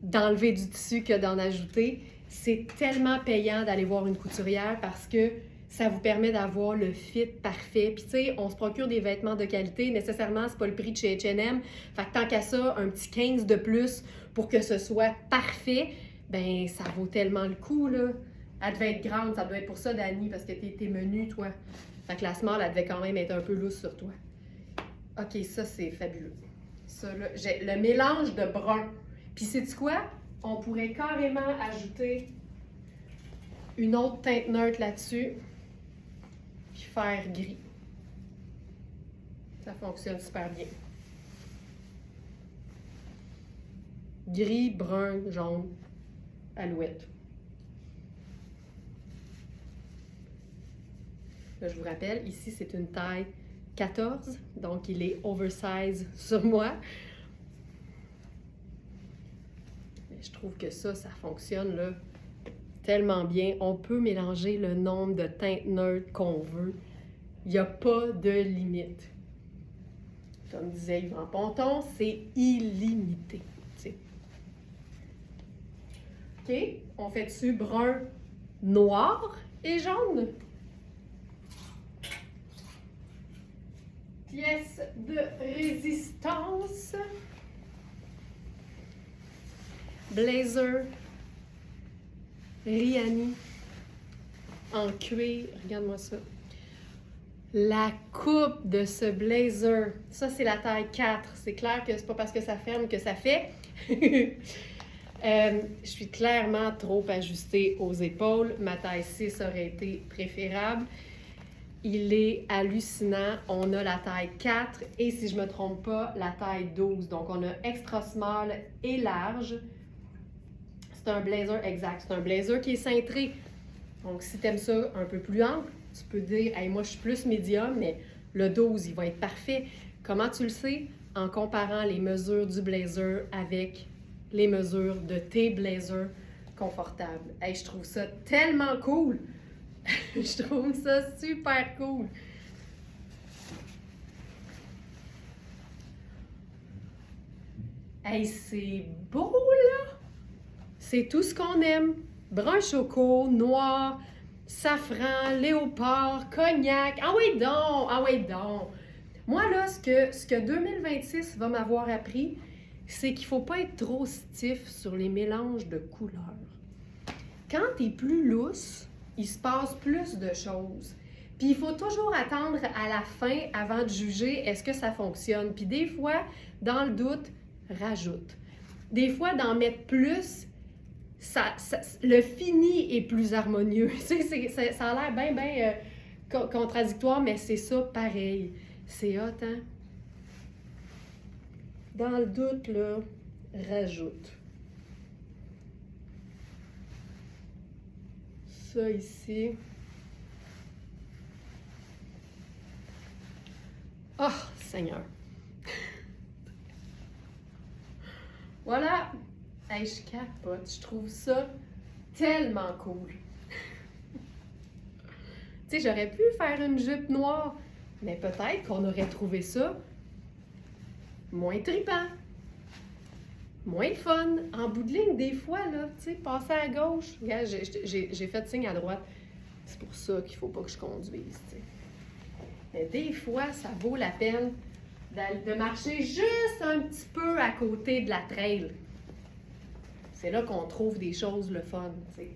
d'enlever du tissu que d'en ajouter, c'est tellement payant d'aller voir une couturière parce que ça vous permet d'avoir le fit parfait. Puis tu sais, on se procure des vêtements de qualité, nécessairement, c'est pas le prix de chez H&M. Fait que tant qu'à ça, un petit 15 de plus pour que ce soit parfait, ben ça vaut tellement le coup, là. Elle devait être grande, ça doit être pour ça, Dani, parce que t'es menu, toi. Fait que la small, elle devait quand même être un peu loose sur toi. OK, ça, c'est fabuleux. Ça, là, j'ai le mélange de brun. Puis sais-tu quoi? On pourrait carrément ajouter une autre teinte neutre là-dessus, puis faire gris. Ça fonctionne super bien. Gris, brun, jaune, alouette. Là, je vous rappelle, ici, c'est une taille 14, donc il est oversize sur moi. Mais je trouve que ça fonctionne là, tellement bien. On peut mélanger le nombre de teintes neutres qu'on veut. Il n'y a pas de limite. Comme disait Yvan Ponton, c'est illimité. T'sais. OK, on fait dessus brun, noir et jaune. Pièce de résistance. Blazer Rihanni en cuir. Regarde-moi ça. La coupe de ce blazer, ça c'est la taille 4. C'est clair que c'est pas parce que ça ferme que ça fait. Je suis clairement trop ajustée aux épaules. Ma taille 6 aurait été préférable. Il est hallucinant. On a la taille 4 et si je ne me trompe pas, la taille 12. Donc, on a extra small et large. C'est un blazer exact. C'est un blazer qui est cintré. Donc, si tu aimes ça un peu plus ample, tu peux dire hey, moi, je suis plus médium, mais le 12, il va être parfait. Comment tu le sais? En comparant les mesures du blazer avec les mesures de tes blazers confortables. Hey, je trouve ça tellement cool! Je trouve ça super cool. Hey, c'est beau, là! C'est tout ce qu'on aime. Brun choco, noir, safran, léopard, cognac. Ah oui donc! Ah oui donc! Moi, là, ce que 2026 va m'avoir appris, c'est qu'il ne faut pas être trop stiff sur les mélanges de couleurs. Quand tu es plus lousse, il se passe plus de choses. Puis il faut toujours attendre à la fin avant de juger est-ce que ça fonctionne. Puis des fois, dans le doute, rajoute. Des fois, d'en mettre plus, le fini est plus harmonieux. Ça a l'air bien contradictoire, mais c'est ça pareil. C'est hot, hein? Dans le doute, là, rajoute. Ça ici. Oh, Seigneur! Voilà! Hey, je capote. Je trouve ça tellement cool. Tu sais, j'aurais pu faire une jupe noire, mais peut-être qu'on aurait trouvé ça moins trippant. moins le fun. En bout de ligne, des fois, là, tu sais, passer à gauche. Regarde, j'ai fait signe à droite. C'est pour ça qu'il faut pas que je conduise, tu sais. Mais des fois, ça vaut la peine de marcher juste un petit peu à côté de la trail. C'est là qu'on trouve des choses le fun, tu sais.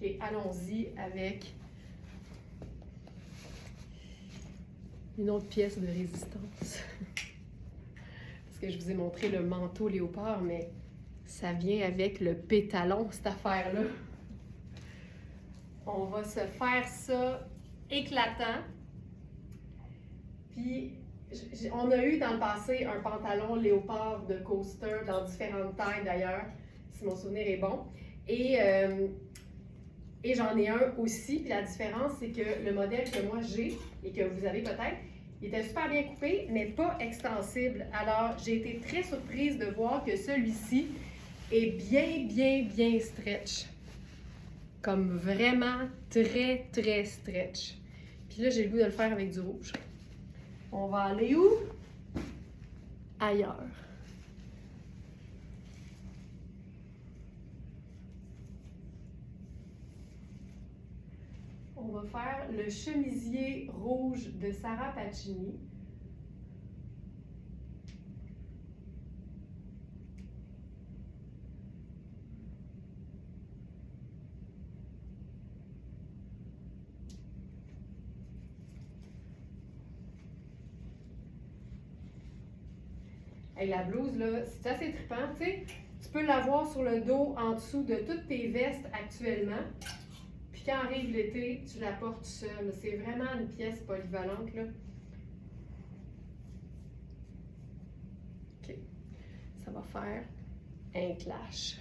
OK, allons-y avec une autre pièce de résistance. Parce que je vous ai montré le manteau léopard, mais ça vient avec le pétalon, cette affaire-là. On va se faire ça éclatant. Puis, on a eu dans le passé un pantalon léopard de coaster dans différentes tailles d'ailleurs, si mon souvenir est bon. Et j'en ai un aussi, puis la différence, c'est que le modèle que moi j'ai, et que vous avez peut-être, il était super bien coupé, mais pas extensible. Alors, j'ai été très surprise de voir que celui-ci est bien stretch. Comme vraiment très stretch. Puis là, j'ai le goût de le faire avec du rouge. On va aller où? Ailleurs. On va faire le chemisier rouge de Sarah Pacini. Hey, la blouse, là, c'est assez trippant, tu sais. Tu peux l'avoir sur le dos en dessous de toutes tes vestes actuellement. Puis quand arrive l'été, tu la portes seule. C'est vraiment une pièce polyvalente, là. OK. Ça va faire un clash.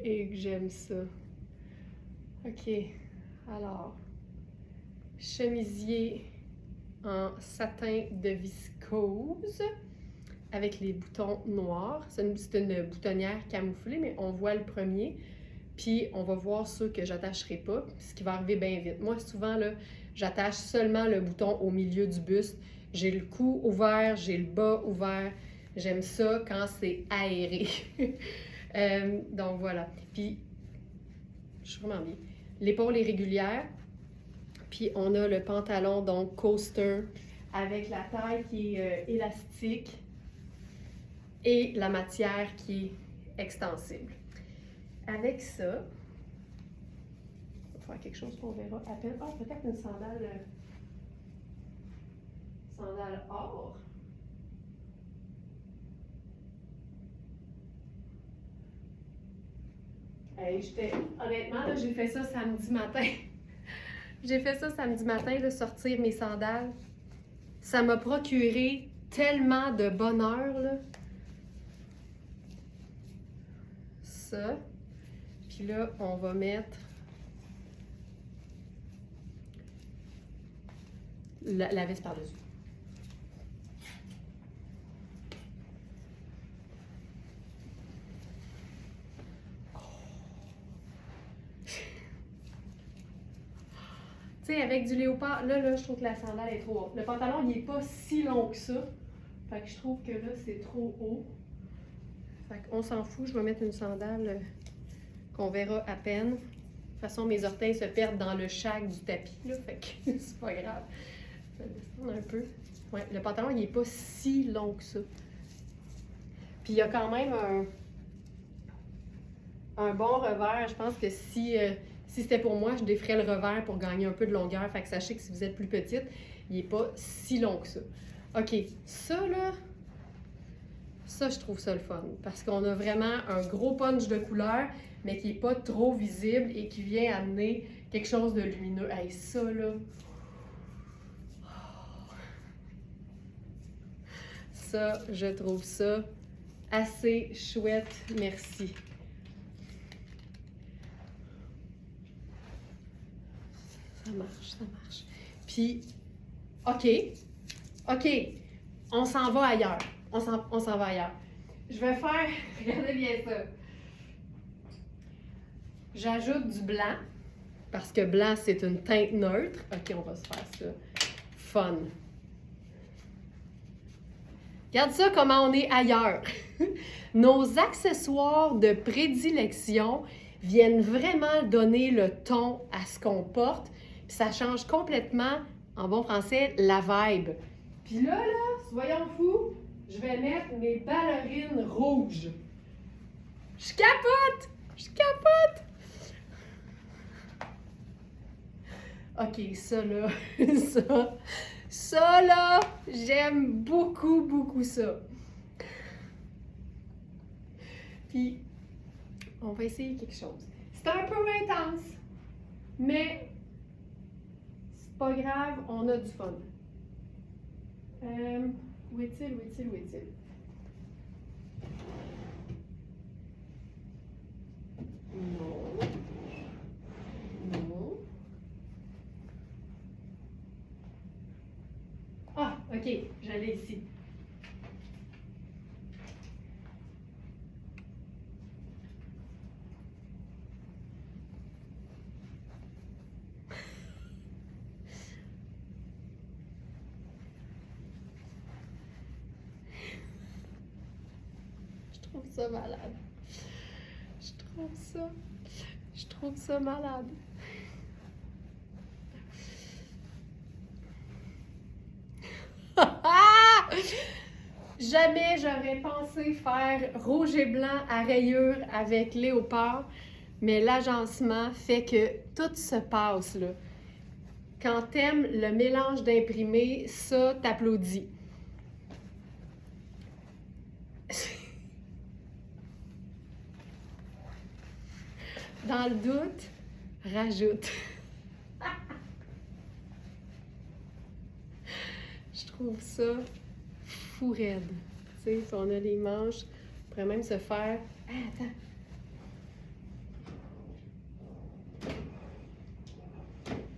Et que j'aime ça. OK. Alors, chemisier en satin de viscose avec les boutons noirs. C'est une boutonnière camouflée, mais on voit le premier. Puis, on va voir ceux que j'attacherai pas, ce qui va arriver bien vite. Moi, souvent, là, j'attache seulement le bouton au milieu du buste. J'ai le cou ouvert, j'ai le bas ouvert. J'aime ça quand c'est aéré. Donc, voilà. Puis, je suis vraiment bien. L'épaule est régulière. Puis, on a le pantalon, donc, coaster, avec la taille qui est élastique et la matière qui est extensible. Avec ça, on va faire quelque chose qu'on verra à peine. Ah, peut-être une sandale or. Hey, honnêtement, là, j'ai fait ça samedi matin. J'ai fait ça samedi matin, de sortir mes sandales. Ça m'a procuré tellement de bonheur, là. Ça. Puis là, on va mettre la veste par-dessus. Tu sais, avec du léopard, là, je trouve que la sandale est trop haute. Le pantalon, il n'est pas si long que ça. Fait que je trouve que là, c'est trop haut. Fait qu'on s'en fout, je vais mettre une sandale qu'on verra à peine. De toute façon, mes orteils se perdent dans le shag du tapis, là, fait que c'est pas grave. Je vais descendre un peu. Ouais, le pantalon, il n'est pas si long que ça. Puis il y a quand même un bon revers. Je pense que si c'était pour moi, je déferais le revers pour gagner un peu de longueur. Fait que sachez que si vous êtes plus petite, il n'est pas si long que ça. OK, ça là, ça je trouve ça le fun. Parce qu'on a vraiment un gros punch de couleur, mais qui n'est pas trop visible et qui vient amener quelque chose de lumineux. Hey, ça là. Ça, je trouve ça assez chouette. Merci. Ça marche. Puis, OK, on s'en va ailleurs. On s'en va ailleurs. Je vais faire, regardez bien ça. J'ajoute du blanc, parce que blanc, c'est une teinte neutre. OK, on va se faire ça. Fun. Regarde ça, comment on est ailleurs. Nos accessoires de prédilection viennent vraiment donner le ton à ce qu'on porte. Puis ça change complètement, en bon français, la vibe. Puis là, soyons fous, je vais mettre mes ballerines rouges. Je capote! Je capote! OK, ça là, ça là, j'aime beaucoup, beaucoup ça. Puis, on va essayer quelque chose. C'est un peu intense, mais c'est pas grave, on a du fun. Où est-il, où est-il, où est-il? Non. Non. Ah, OK, j'allais ici. Je trouve ça malade. Je trouve ça malade. Jamais j'aurais pensé faire rouge et blanc à rayures avec léopard, mais l'agencement fait que tout se passe là. Quand t'aimes le mélange d'imprimés, ça t'applaudit. Dans le doute, rajoute. Je trouve ça fou raide. Tu sais, si on a les manches, on pourrait même se faire... Ah, attends.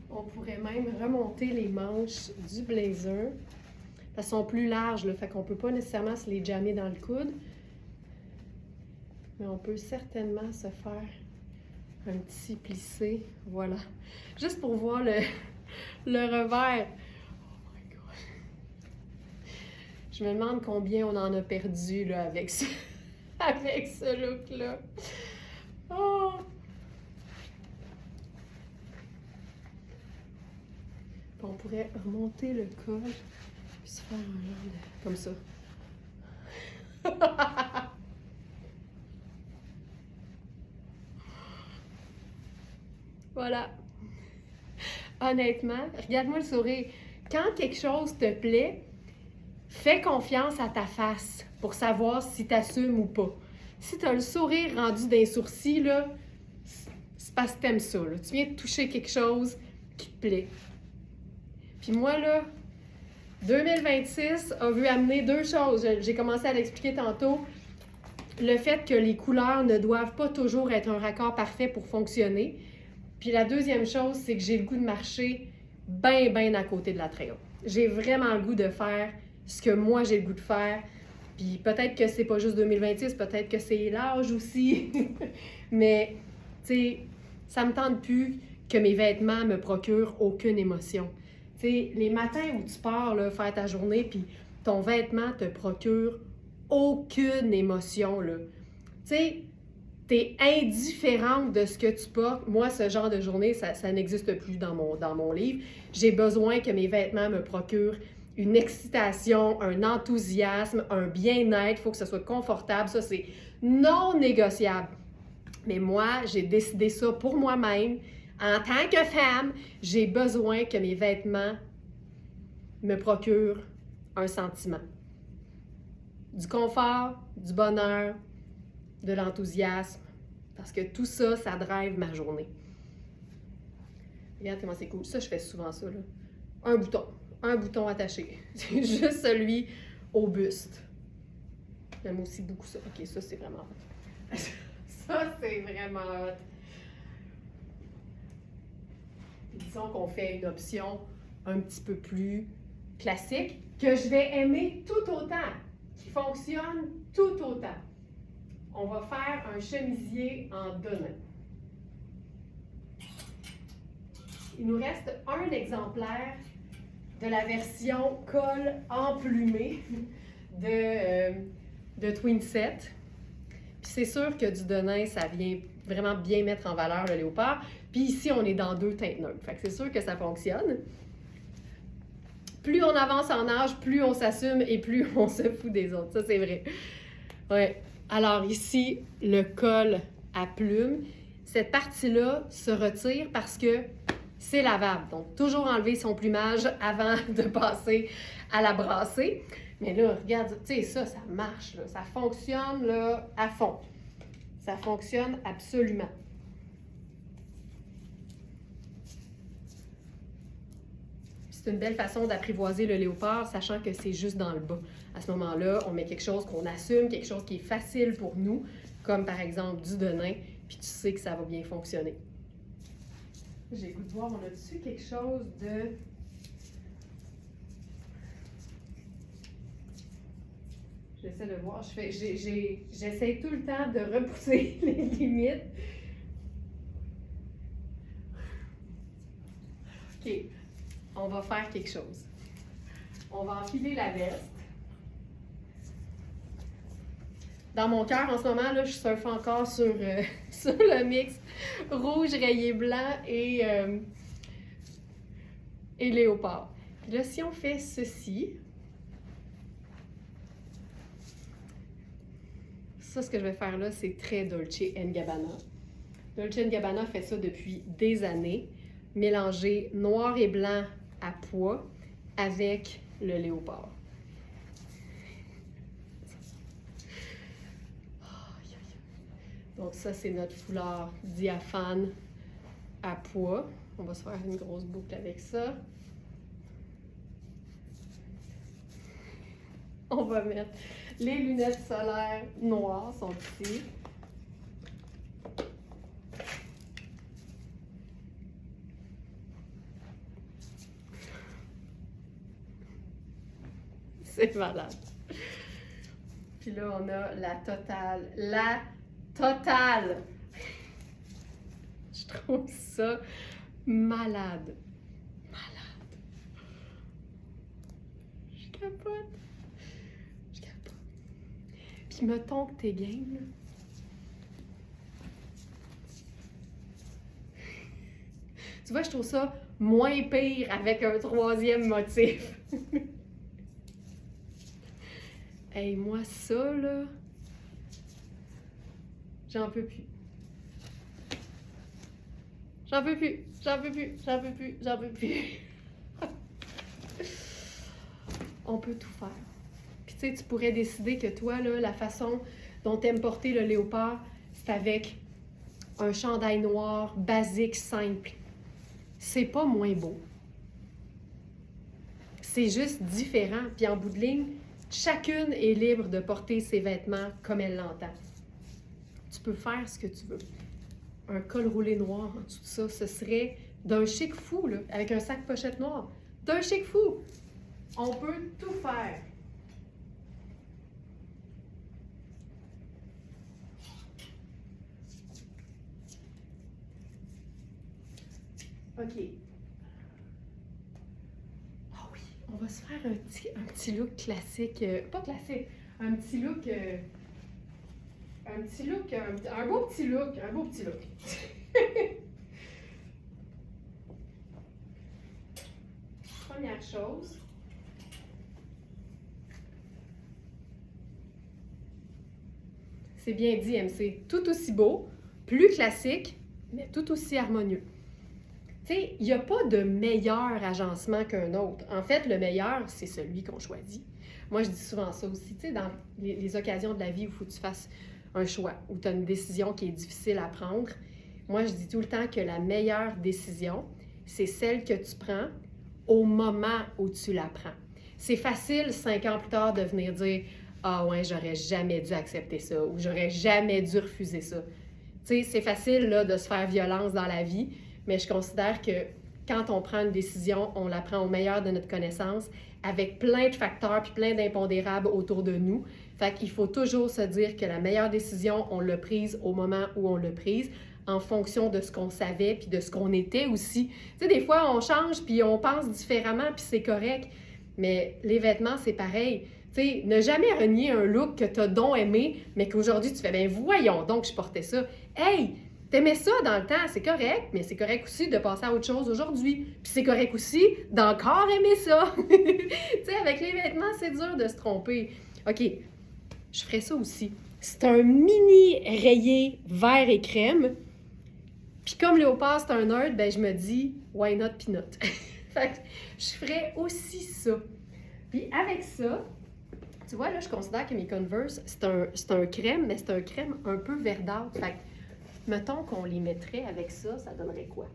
On pourrait même remonter les manches du blazer. Elles sont plus larges, là, fait qu'on peut pas nécessairement se les jammer dans le coude. Mais on peut certainement se faire un petit plissé. Voilà. Juste pour voir le revers. Je me demande combien on en a perdu là, avec ce, avec ce look-là. Oh! On pourrait remonter le col puis se faire un genre de... comme ça. Voilà. Honnêtement, regarde-moi le sourire. Quand quelque chose te plaît, fais confiance à ta face pour savoir si tu assumes ou pas. Si tu as le sourire rendu d'un sourcil, là, c'est parce que tu aimes ça. Là. Tu viens de toucher quelque chose qui te plaît. Puis moi, là, 2026 a vu amener deux choses. J'ai commencé à l'expliquer tantôt. Le fait que les couleurs ne doivent pas toujours être un raccord parfait pour fonctionner. Puis la deuxième chose, c'est que j'ai le goût de marcher bien à côté de la trail. J'ai vraiment le goût de faire ce que moi j'ai le goût de faire. Puis peut-être que c'est pas juste 2026, peut-être que c'est l'âge aussi. Mais, tu sais, ça me tente plus que mes vêtements me procurent aucune émotion. Tu sais, les matins où tu pars là, faire ta journée, puis ton vêtement te procure aucune émotion, là. Tu sais, t'es indifférente de ce que tu portes. Moi, ce genre de journée, ça n'existe plus dans mon livre. J'ai besoin que mes vêtements me procurent une excitation, un enthousiasme, un bien-être. Il faut que ce soit confortable. Ça, c'est non négociable. Mais moi, j'ai décidé ça pour moi-même. En tant que femme, j'ai besoin que mes vêtements me procurent un sentiment. Du confort, du bonheur, de l'enthousiasme. Parce que tout ça, ça drive ma journée. Regarde comment c'est cool. Ça, je fais souvent ça, là. Un bouton attaché. C'est juste celui au buste. J'aime aussi beaucoup ça. OK, ça, c'est vraiment hot. Ça, c'est vraiment hot. Disons qu'on fait une option un petit peu plus classique que je vais aimer tout autant, qui fonctionne tout autant. On va faire un chemisier en donnant. il nous reste un exemplaire de la version col emplumé de Twinset. Puis c'est sûr que du denain, ça vient vraiment bien mettre en valeur le léopard. Puis ici, on est dans 2 teintes neutres. Fait que c'est sûr que ça fonctionne. Plus on avance en âge, plus on s'assume et plus on se fout des autres. Ça, c'est vrai. Ouais. Alors ici, le col à plumes. Cette partie-là se retire parce que c'est lavable. Donc, toujours enlever son plumage avant de passer à la brassée. Mais là, regarde, tu sais, ça marche, là. Ça fonctionne là, à fond. Ça fonctionne absolument. C'est une belle façon d'apprivoiser le léopard, sachant que c'est juste dans le bas. À ce moment-là, on met quelque chose qu'on assume, quelque chose qui est facile pour nous, comme par exemple du denain, puis tu sais que ça va bien fonctionner. J'ai le goût de voir, on a dessus quelque chose de... J'essaie de voir, j'essaie tout le temps de repousser les limites. OK, on va faire quelque chose. On va enfiler la veste. Dans mon cœur, en ce moment, là, je surfe encore sur le mix rouge, rayé blanc et léopard. Puis là, si on fait ceci, ça, ce que je vais faire là, c'est très Dolce & Gabbana. Dolce & Gabbana fait ça depuis des années, mélanger noir et blanc à pois avec le léopard. Donc ça, c'est notre foulard diaphane à pois. On va se faire une grosse boucle avec ça. On va mettre les lunettes solaires noires, sont ici. C'est malade. Puis là, on a la totale. La totale! Je trouve ça malade. Malade. Je capote. Je capote. Puis mettons que t'es game, là. Tu vois, je trouve ça moins pire avec un 3e motif. Hey, moi, ça, là, j'en peux plus. J'en peux plus, j'en peux plus, j'en peux plus, j'en peux plus. On peut tout faire. Puis tu sais, tu pourrais décider que toi, là, la façon dont tu aimes porter le léopard, c'est avec un chandail noir, basique, simple. C'est pas moins beau. C'est juste différent. Puis en bout de ligne, chacune est libre de porter ses vêtements comme elle l'entend. Tu peux faire ce que tu veux. Un col roulé noir en dessous de ça, ce serait d'un chic fou, là, avec un sac pochette noir. D'un chic fou! On peut tout faire. OK. Ah oui, on va se faire un petit look classique. Pas classique, un petit look... un petit look, un beau petit look, un beau petit look. Première chose, c'est bien dit, MC, tout aussi beau, plus classique, mais tout aussi harmonieux. Tu sais, il n'y a pas de meilleur agencement qu'un autre. En fait, le meilleur, c'est celui qu'on choisit. Moi, je dis souvent ça aussi, tu sais, dans les occasions de la vie où il faut que tu fasses un choix, où tu as une décision qui est difficile à prendre. Moi, je dis tout le temps que la meilleure décision, c'est celle que tu prends au moment où tu la prends. C'est facile, 5 ans plus tard, de venir dire « Ah ouais, j'aurais jamais dû accepter ça » ou « J'aurais jamais dû refuser ça ». Tu sais, c'est facile là, de se faire violence dans la vie, mais je considère que quand on prend une décision, on la prend au meilleur de notre connaissance, avec plein de facteurs puis plein d'impondérables autour de nous. Fait qu'il faut toujours se dire que la meilleure décision, on l'a prise au moment où on l'a prise, en fonction de ce qu'on savait puis de ce qu'on était aussi. Tu sais, des fois, on change puis on pense différemment puis c'est correct, mais les vêtements, c'est pareil. Tu sais, ne jamais renier un look que tu as donc aimé, mais qu'aujourd'hui, tu fais « ben voyons donc, je portais ça. » Hey! T'aimais ça dans le temps, c'est correct, mais c'est correct aussi de passer à autre chose aujourd'hui. Puis c'est correct aussi d'encore aimer ça. Tu sais, avec les vêtements, c'est dur de se tromper. OK, je ferais ça aussi. C'est un mini rayé vert et crème. Puis comme Léopard, c'est un nerd, ben je me dis, why not peanut? Fait que je ferais aussi ça. Puis avec ça, tu vois, là, je considère que mes Converse, c'est un crème, mais c'est un crème un peu verdâtre. Fait que mettons qu'on les mettrait avec ça, ça donnerait quoi?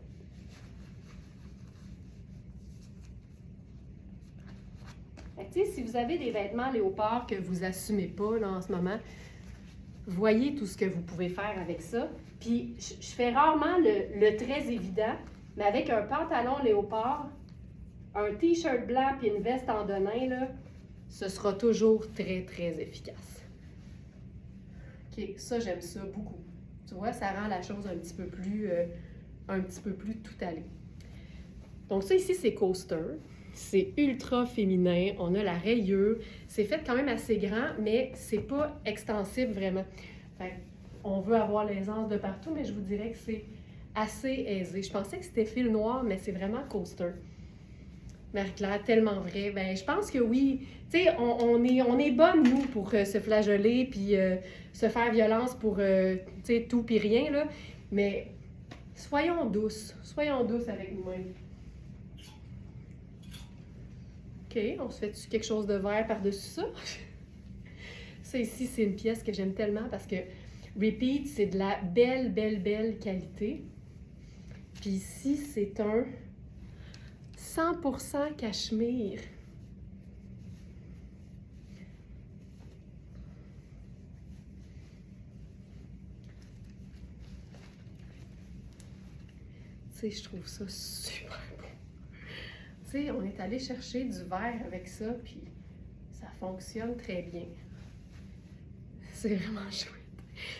Fait que, tu sais, si vous avez des vêtements Léopard que vous assumez pas là, en ce moment, voyez tout ce que vous pouvez faire avec ça. Puis, je fais rarement le très évident, mais avec un pantalon Léopard, un t-shirt blanc puis une veste en denim, là, ce sera toujours très, très efficace. OK, ça, j'aime ça beaucoup. Tu vois, ça rend la chose un petit peu plus tout allé. Donc ça ici, c'est coaster. C'est ultra féminin. On a la rayure. C'est fait quand même assez grand, mais c'est pas extensible vraiment. Fait, on veut avoir l'aisance de partout, mais je vous dirais que c'est assez aisé. Je pensais que c'était fil noir, mais c'est vraiment coaster. Marie-Claire, tellement vrai. Ben, je pense que oui. Tu sais, on est bonnes, nous, pour se flageoler puis se faire violence pour, tu sais, tout puis rien, là. Mais soyons douces. Soyons douces avec nous-mêmes. OK, on se fait quelque chose de vert par-dessus ça? Ça ici, c'est une pièce que j'aime tellement parce que Repeat, c'est de la belle, belle, belle qualité. Puis ici, c'est un 100% cachemire. Tu sais, je trouve ça super beau. Tu sais, on est allé chercher du vert avec ça, puis ça fonctionne très bien. C'est vraiment chouette.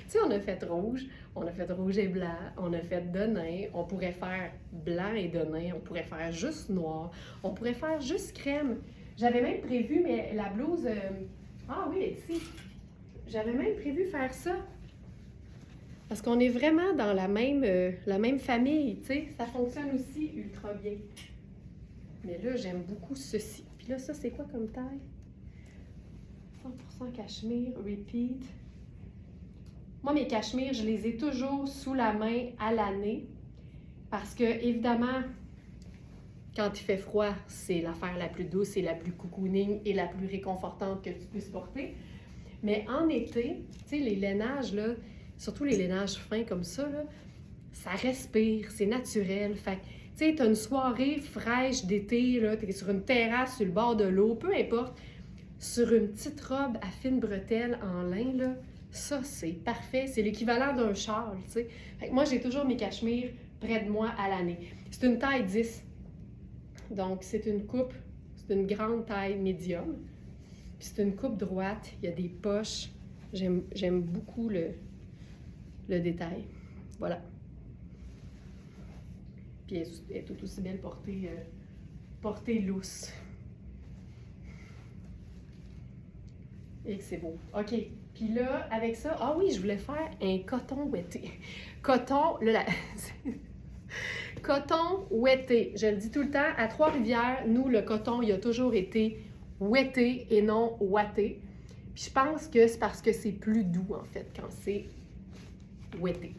Tu sais, on a fait rouge et blanc, on a fait denim, on pourrait faire blanc et denim, on pourrait faire juste noir, on pourrait faire juste crème. J'avais même prévu, mais la blouse... Ah oui, elle est ici. J'avais même prévu faire ça. Parce qu'on est vraiment dans la même famille, tu sais. Ça fonctionne aussi ultra bien. Mais là, j'aime beaucoup ceci. Puis là, ça, c'est quoi comme taille? 100% cachemire, repeat. Moi, mes cachemires, je les ai toujours sous la main à l'année parce que, évidemment, quand il fait froid, c'est l'affaire la plus douce et la plus cocooning et la plus réconfortante que tu puisses porter. Mais en été, tu sais, les lainages, là, surtout les lainages fins comme ça, là, ça respire, c'est naturel. Fait que, tu sais, t'as une soirée fraîche d'été, là, t'es sur une terrasse sur le bord de l'eau, peu importe, sur une petite robe à fines bretelles en lin, là, ça, c'est parfait. C'est l'équivalent d'un châle, tu sais. Fait que moi, j'ai toujours mes cachemires près de moi à l'année. C'est une taille 10. Donc, c'est une coupe, c'est une grande taille médium. Puis c'est une coupe droite. Il y a des poches. J'aime beaucoup le détail. Voilà. Puis elle est tout aussi belle portée loose. Et que c'est beau. OK. Puis là, avec ça, ah oui, je voulais faire un coton ouetté. Coton, coton ouetté. Je le dis tout le temps, à Trois-Rivières, nous, le coton, il a toujours été ouetté et non ouaté. Puis je pense que c'est parce que c'est plus doux, en fait, quand c'est ouetté.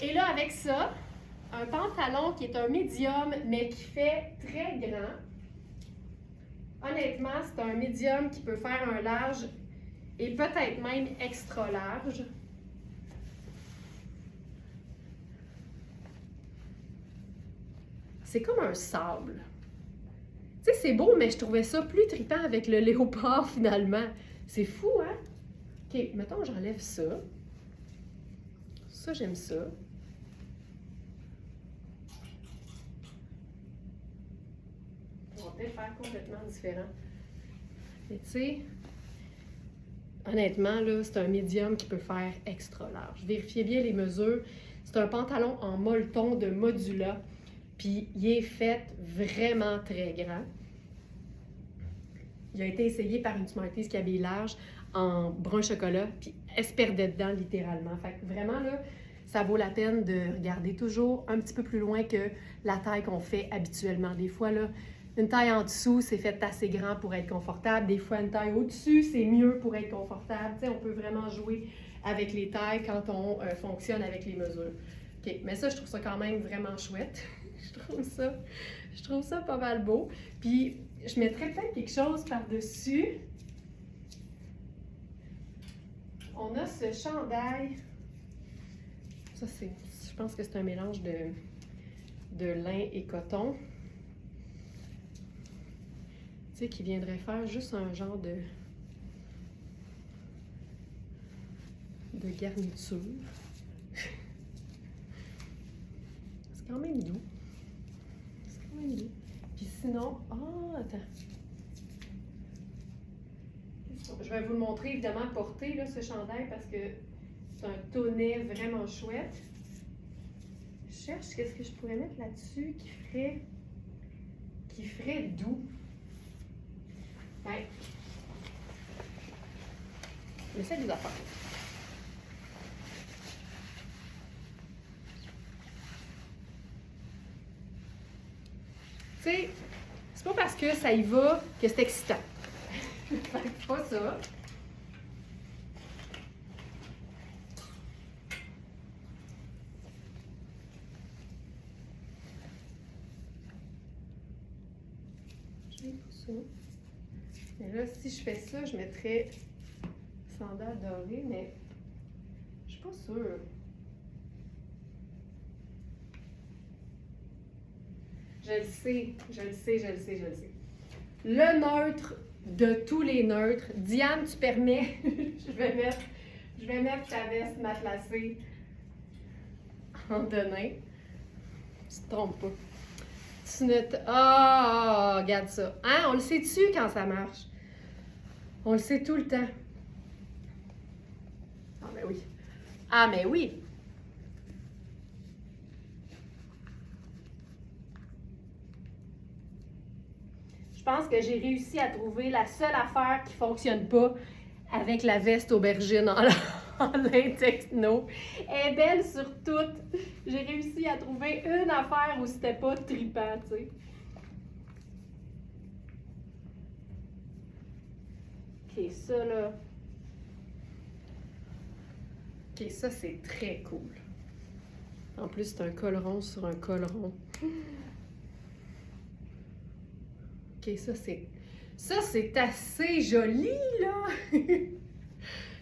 Et là, avec ça, un pantalon qui est un médium, mais qui fait très grand. Honnêtement, c'est un médium qui peut faire un large et peut-être même extra large. C'est comme un sable. Tu sais, c'est beau, mais je trouvais ça plus trippant avec le léopard finalement. C'est fou, hein? OK, mettons, j'enlève ça. Ça, j'aime ça. On va peut-être faire complètement différent. Mais tu sais, honnêtement, là, c'est un médium qui peut faire extra large. Vérifiez bien les mesures. C'est un pantalon en molleton de Modula, puis il est fait vraiment très grand. Il a été essayé par une Smarties qui habille large en brun chocolat, puis elle se perdait dedans littéralement. Fait que vraiment, là, ça vaut la peine de regarder toujours un petit peu plus loin que la taille qu'on fait habituellement. Des fois, là, une taille en dessous, c'est fait assez grand pour être confortable. Des fois, une taille au-dessus, c'est mieux pour être confortable. Tu sais, on peut vraiment jouer avec les tailles quand on fonctionne avec les mesures. OK, mais ça, je trouve ça quand même vraiment chouette. je trouve ça pas mal beau. Puis, je mettrais peut-être quelque chose par-dessus. On a ce chandail. Ça, je pense que c'est un mélange de lin et coton. Tu sais, qui viendrait faire juste un genre de garniture. C'est quand même doux. Puis sinon, attends. Je vais vous le montrer évidemment porté, là, ce chandail, parce que c'est un tonnet vraiment chouette. Je cherche qu'est-ce que je pourrais mettre là-dessus qui ferait doux. Ouais. Mais c'est des affaires. Tu sais, c'est pas parce que ça y va que c'est excitant. Fait pas ça. J'ai pas ça. Mais là, si je fais ça, je mettrais sandales dorées, mais je suis pas sûre. Je le sais. Le neutre de tous les neutres. Diane, tu permets? je vais mettre ta veste matelassée en denain. Tu te trompes pas. Regarde ça. Hein? On le sait-tu quand ça marche? On le sait tout le temps. Ah, mais oui. Je pense que j'ai réussi à trouver la seule affaire qui ne fonctionne pas avec la veste aubergine en latex no. Elle est belle sur toutes. J'ai réussi à trouver une affaire où c'était pas trippant, tu sais. OK, ça là. OK, ça c'est très cool. En plus, c'est un col rond sur un col rond. OK, ça c'est assez joli, là!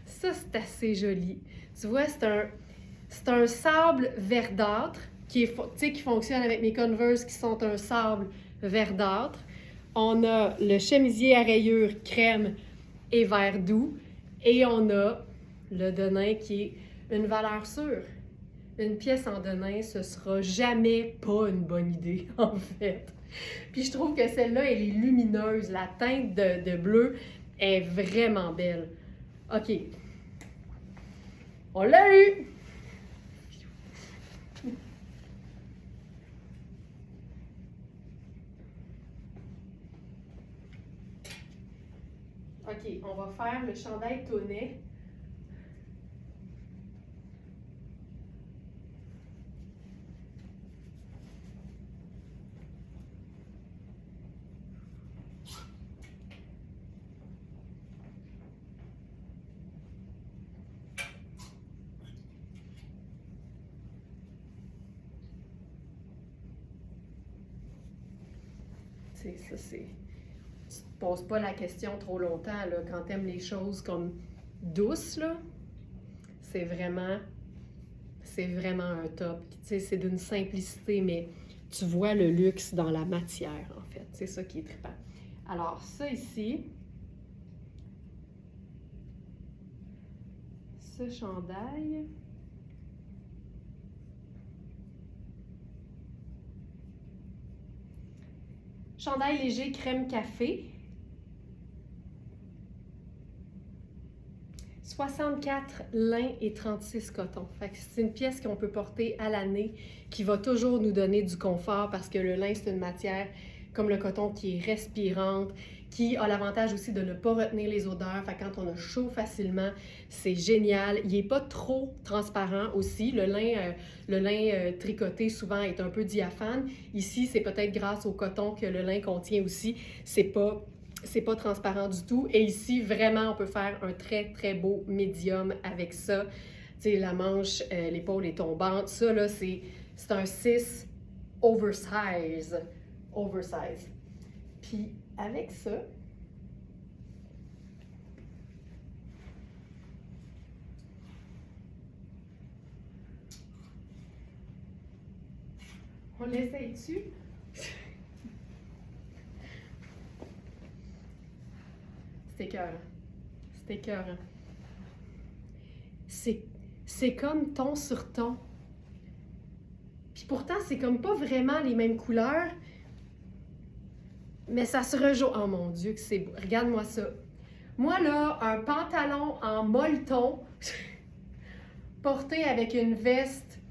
Ça, c'est assez joli. Tu vois, c'est un sable verdâtre qui fonctionne avec mes Converse qui sont un sable verdâtre. On a le chemisier à rayures crème et vert doux. Et on a le denain qui est une valeur sûre. Une pièce en denain, ce sera jamais pas une bonne idée, en fait. Puis je trouve que celle-là, elle est lumineuse. La teinte de bleu est vraiment belle. OK. On l'a eu! OK, on va faire le chandail tonnet. Ça, c'est... Tu te poses pas la question trop longtemps, là. Quand tu aimes les choses comme douces, là, c'est vraiment un top. Tu sais, c'est d'une simplicité, mais tu vois le luxe dans la matière, en fait. C'est ça qui est trippant. Alors, ça ici, ce chandail, Chandail léger crème café. 64 lin et 36 coton. Fait que c'est une pièce qu'on peut porter à l'année, qui va toujours nous donner du confort parce que le lin, c'est une matière comme le coton qui est respirante, qui a l'avantage aussi de ne pas retenir les odeurs. Fait que quand on a chaud facilement, c'est génial. Il n'est pas trop transparent aussi. Le lin tricoté souvent est un peu diaphane. Ici, c'est peut-être grâce au coton que le lin contient aussi. C'est pas transparent du tout. Et ici, vraiment, on peut faire un très, très beau médium avec ça. Tu sais, la manche, l'épaule est tombante. Ça, là, c'est un 6 oversize. Oversize. Puis, avec ça, on l'essaye dessus. C'est écœurant. C'est écœurant. C'est comme ton sur ton. Puis pourtant, c'est comme pas vraiment les mêmes couleurs, mais ça se rejoint. Oh mon Dieu, que c'est beau. Regarde-moi ça. Moi, là, un pantalon en molleton, porté avec une veste,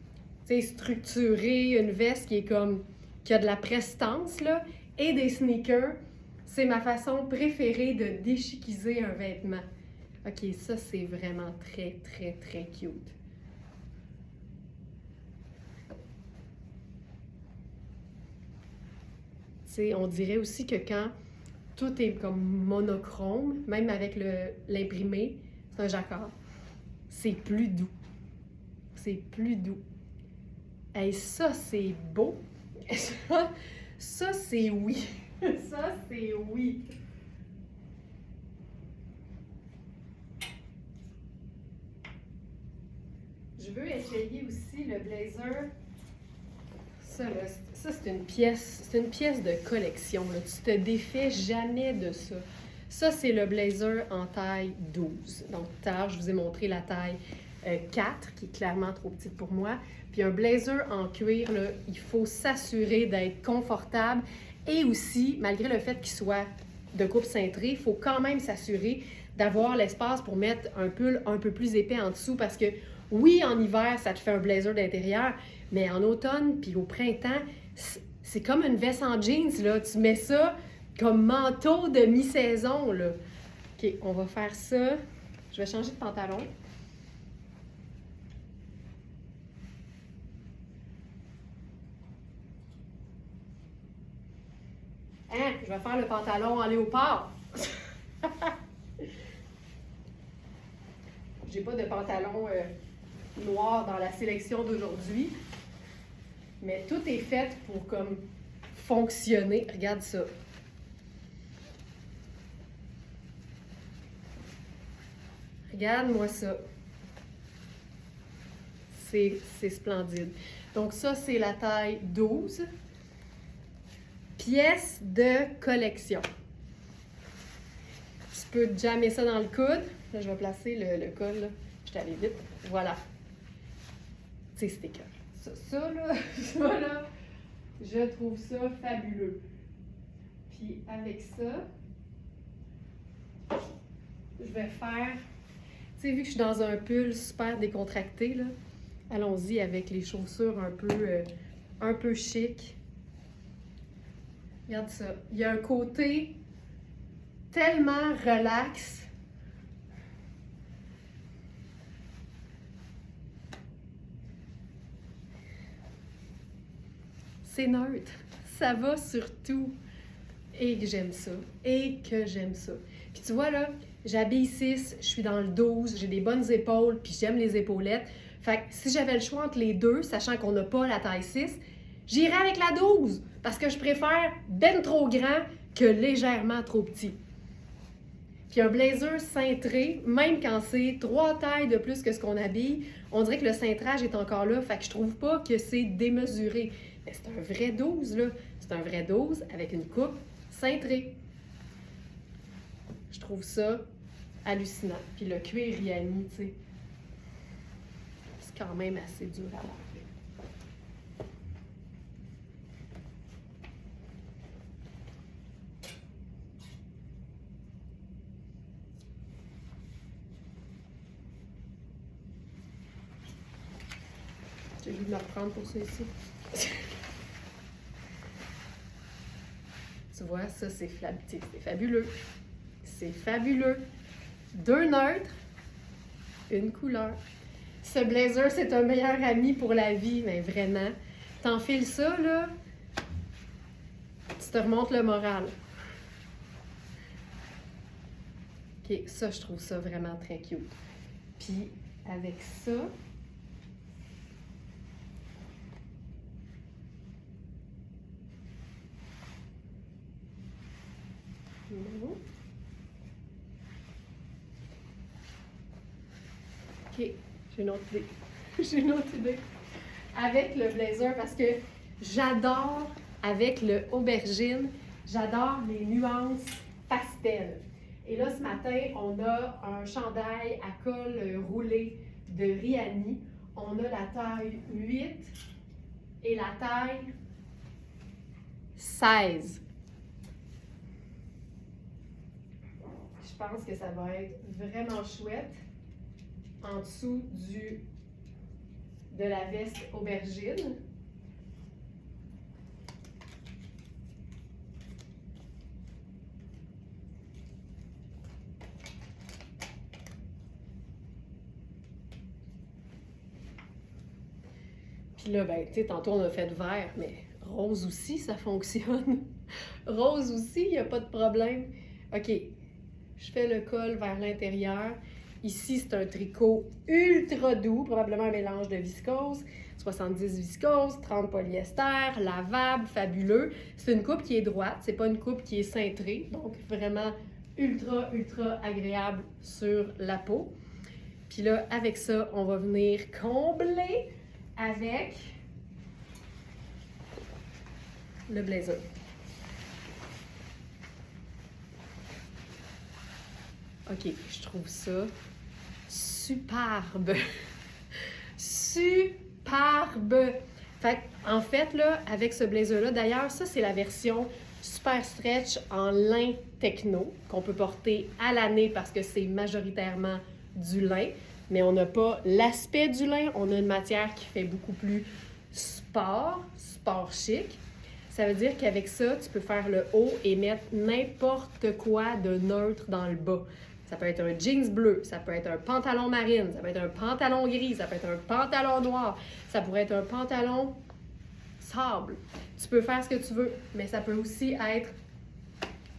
tu sais, structurée, une veste qui est comme, qui a de la prestance, là, et des sneakers, c'est ma façon préférée de déchiquiser un vêtement. OK, ça, c'est vraiment très, très, très cute. T'sais, on dirait aussi que quand tout est comme monochrome, même avec l'imprimé, c'est un jacquard, c'est plus doux. C'est plus doux. Et ça, c'est beau. Ça, c'est oui. Ça, c'est oui. Je veux essayer aussi le blazer. Ça, là, ça c'est une pièce de collection. Là. Tu te défais jamais de ça. Ça, c'est le blazer en taille 12. Donc, tout à l'heure, je vous ai montré la taille 4, qui est clairement trop petite pour moi. Puis un blazer en cuir, là, il faut s'assurer d'être confortable. Et aussi, malgré le fait qu'il soit de coupe cintrée, il faut quand même s'assurer d'avoir l'espace pour mettre un pull un peu plus épais en dessous parce que, oui, en hiver, ça te fait un blazer d'intérieur, mais en automne puis au printemps, c'est comme une veste en jeans, là. Tu mets ça comme manteau de mi-saison, là. OK, on va faire ça. Je vais changer de pantalon. Hein? Je vais faire le pantalon en léopard. J'ai pas de pantalon noir dans la sélection d'aujourd'hui. Mais tout est fait pour comme fonctionner. Regarde ça. Regarde-moi ça. C'est splendide. Donc ça, c'est la taille 12. Pièce de collection. Tu peux jammer ça dans le coude. Là, je vais placer le col. Là. Je suis allée vite. Voilà. Tu sais, c'était écœurant. Ça, là, ça, là, je trouve ça fabuleux. Puis avec ça, je vais faire... Tu sais, vu que je suis dans un pull super décontracté, là, allons-y avec les chaussures un peu chic. Regarde ça. Il y a un côté tellement relax. C'est neutre. Ça va sur tout. Et que j'aime ça. Et que j'aime ça. Puis tu vois, là, j'habille 6, je suis dans le 12, j'ai des bonnes épaules, puis j'aime les épaulettes. Fait que si j'avais le choix entre les deux, sachant qu'on n'a pas la taille 6, j'irais avec la 12, parce que je préfère ben trop grand que légèrement trop petit. Puis un blazer cintré, même quand c'est 3 tailles de plus que ce qu'on habille, on dirait que le cintrage est encore là, fait que je trouve pas que c'est démesuré. Mais c'est un vrai 12, là. C'est un vrai 12 avec une coupe cintrée. Je trouve ça hallucinant. Puis le cuir Riani, tu sais, c'est quand même assez dur à laver. de me reprendre pour ça ici. Tu vois, ça, c'est fabuleux. C'est fabuleux. 2 neutres, une couleur. Ce blazer, c'est un meilleur ami pour la vie, mais vraiment. T'enfiles ça, là, tu te remontes le moral. OK, ça, je trouve ça vraiment très cute. Puis, avec ça, OK, j'ai une autre idée. J'ai une autre idée. Avec le blazer, parce que j'adore, avec le aubergine, j'adore les nuances pastel. Et là, ce matin, on a un chandail à col roulé de Rihanni. On a la taille 8 et la taille 16. Je pense que ça va être vraiment chouette en dessous de la veste aubergine. Puis là, ben, tu sais, tantôt on a fait vert, mais rose aussi, ça fonctionne. Rose aussi, il n'y a pas de problème. OK, je fais le col vers l'intérieur. Ici, c'est un tricot ultra doux, probablement un mélange de viscose, 70 viscose, 30 polyester, lavable, fabuleux. C'est une coupe qui est droite, c'est pas une coupe qui est cintrée, donc vraiment ultra agréable sur la peau. Puis là, avec ça, on va venir combler avec le blazer. OK, je trouve ça superbe. Superbe! En fait, là, avec ce blazer-là, d'ailleurs, ça, c'est la version super stretch en lin techno qu'on peut porter à l'année parce que c'est majoritairement du lin, mais on n'a pas l'aspect du lin, on a une matière qui fait beaucoup plus sport chic. Ça veut dire qu'avec ça, tu peux faire le haut et mettre n'importe quoi de neutre dans le bas. Ça peut être un jeans bleu, ça peut être un pantalon marine, ça peut être un pantalon gris, ça peut être un pantalon noir, ça pourrait être un pantalon sable. Tu peux faire ce que tu veux, mais ça peut aussi être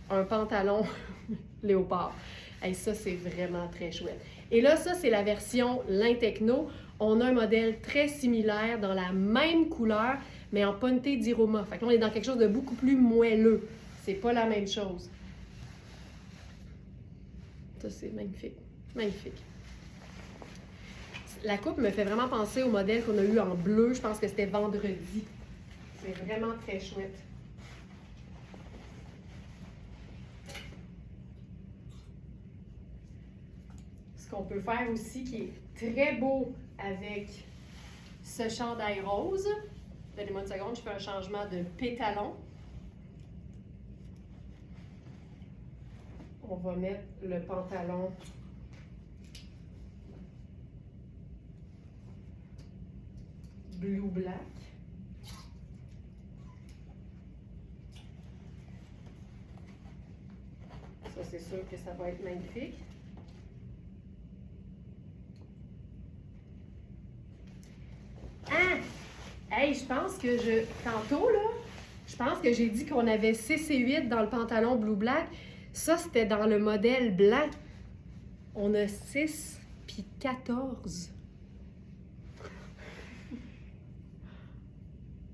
un pantalon léopard. Et ça, c'est vraiment très chouette. Et là, ça, c'est la version lin techno. On a un modèle très similaire dans la même couleur, mais en ponté d'Iroma. Fait que là, on est dans quelque chose de beaucoup plus moelleux. C'est pas la même chose. Ça, c'est magnifique. Magnifique. La coupe me fait vraiment penser au modèle qu'on a eu en bleu. Je pense que c'était vendredi. C'est vraiment très chouette. Ce qu'on peut faire aussi, qui est très beau avec ce chandail rose. Donnez-moi une seconde, je fais un changement de pétalon. On va mettre le pantalon blue-black. Ça, c'est sûr que ça va être magnifique. Ah! Hey, je pense que tantôt, là, je pense que j'ai dit qu'on avait 6 et 8 dans le pantalon blue-black. Ça, c'était dans le modèle blanc. On a 6 puis 14.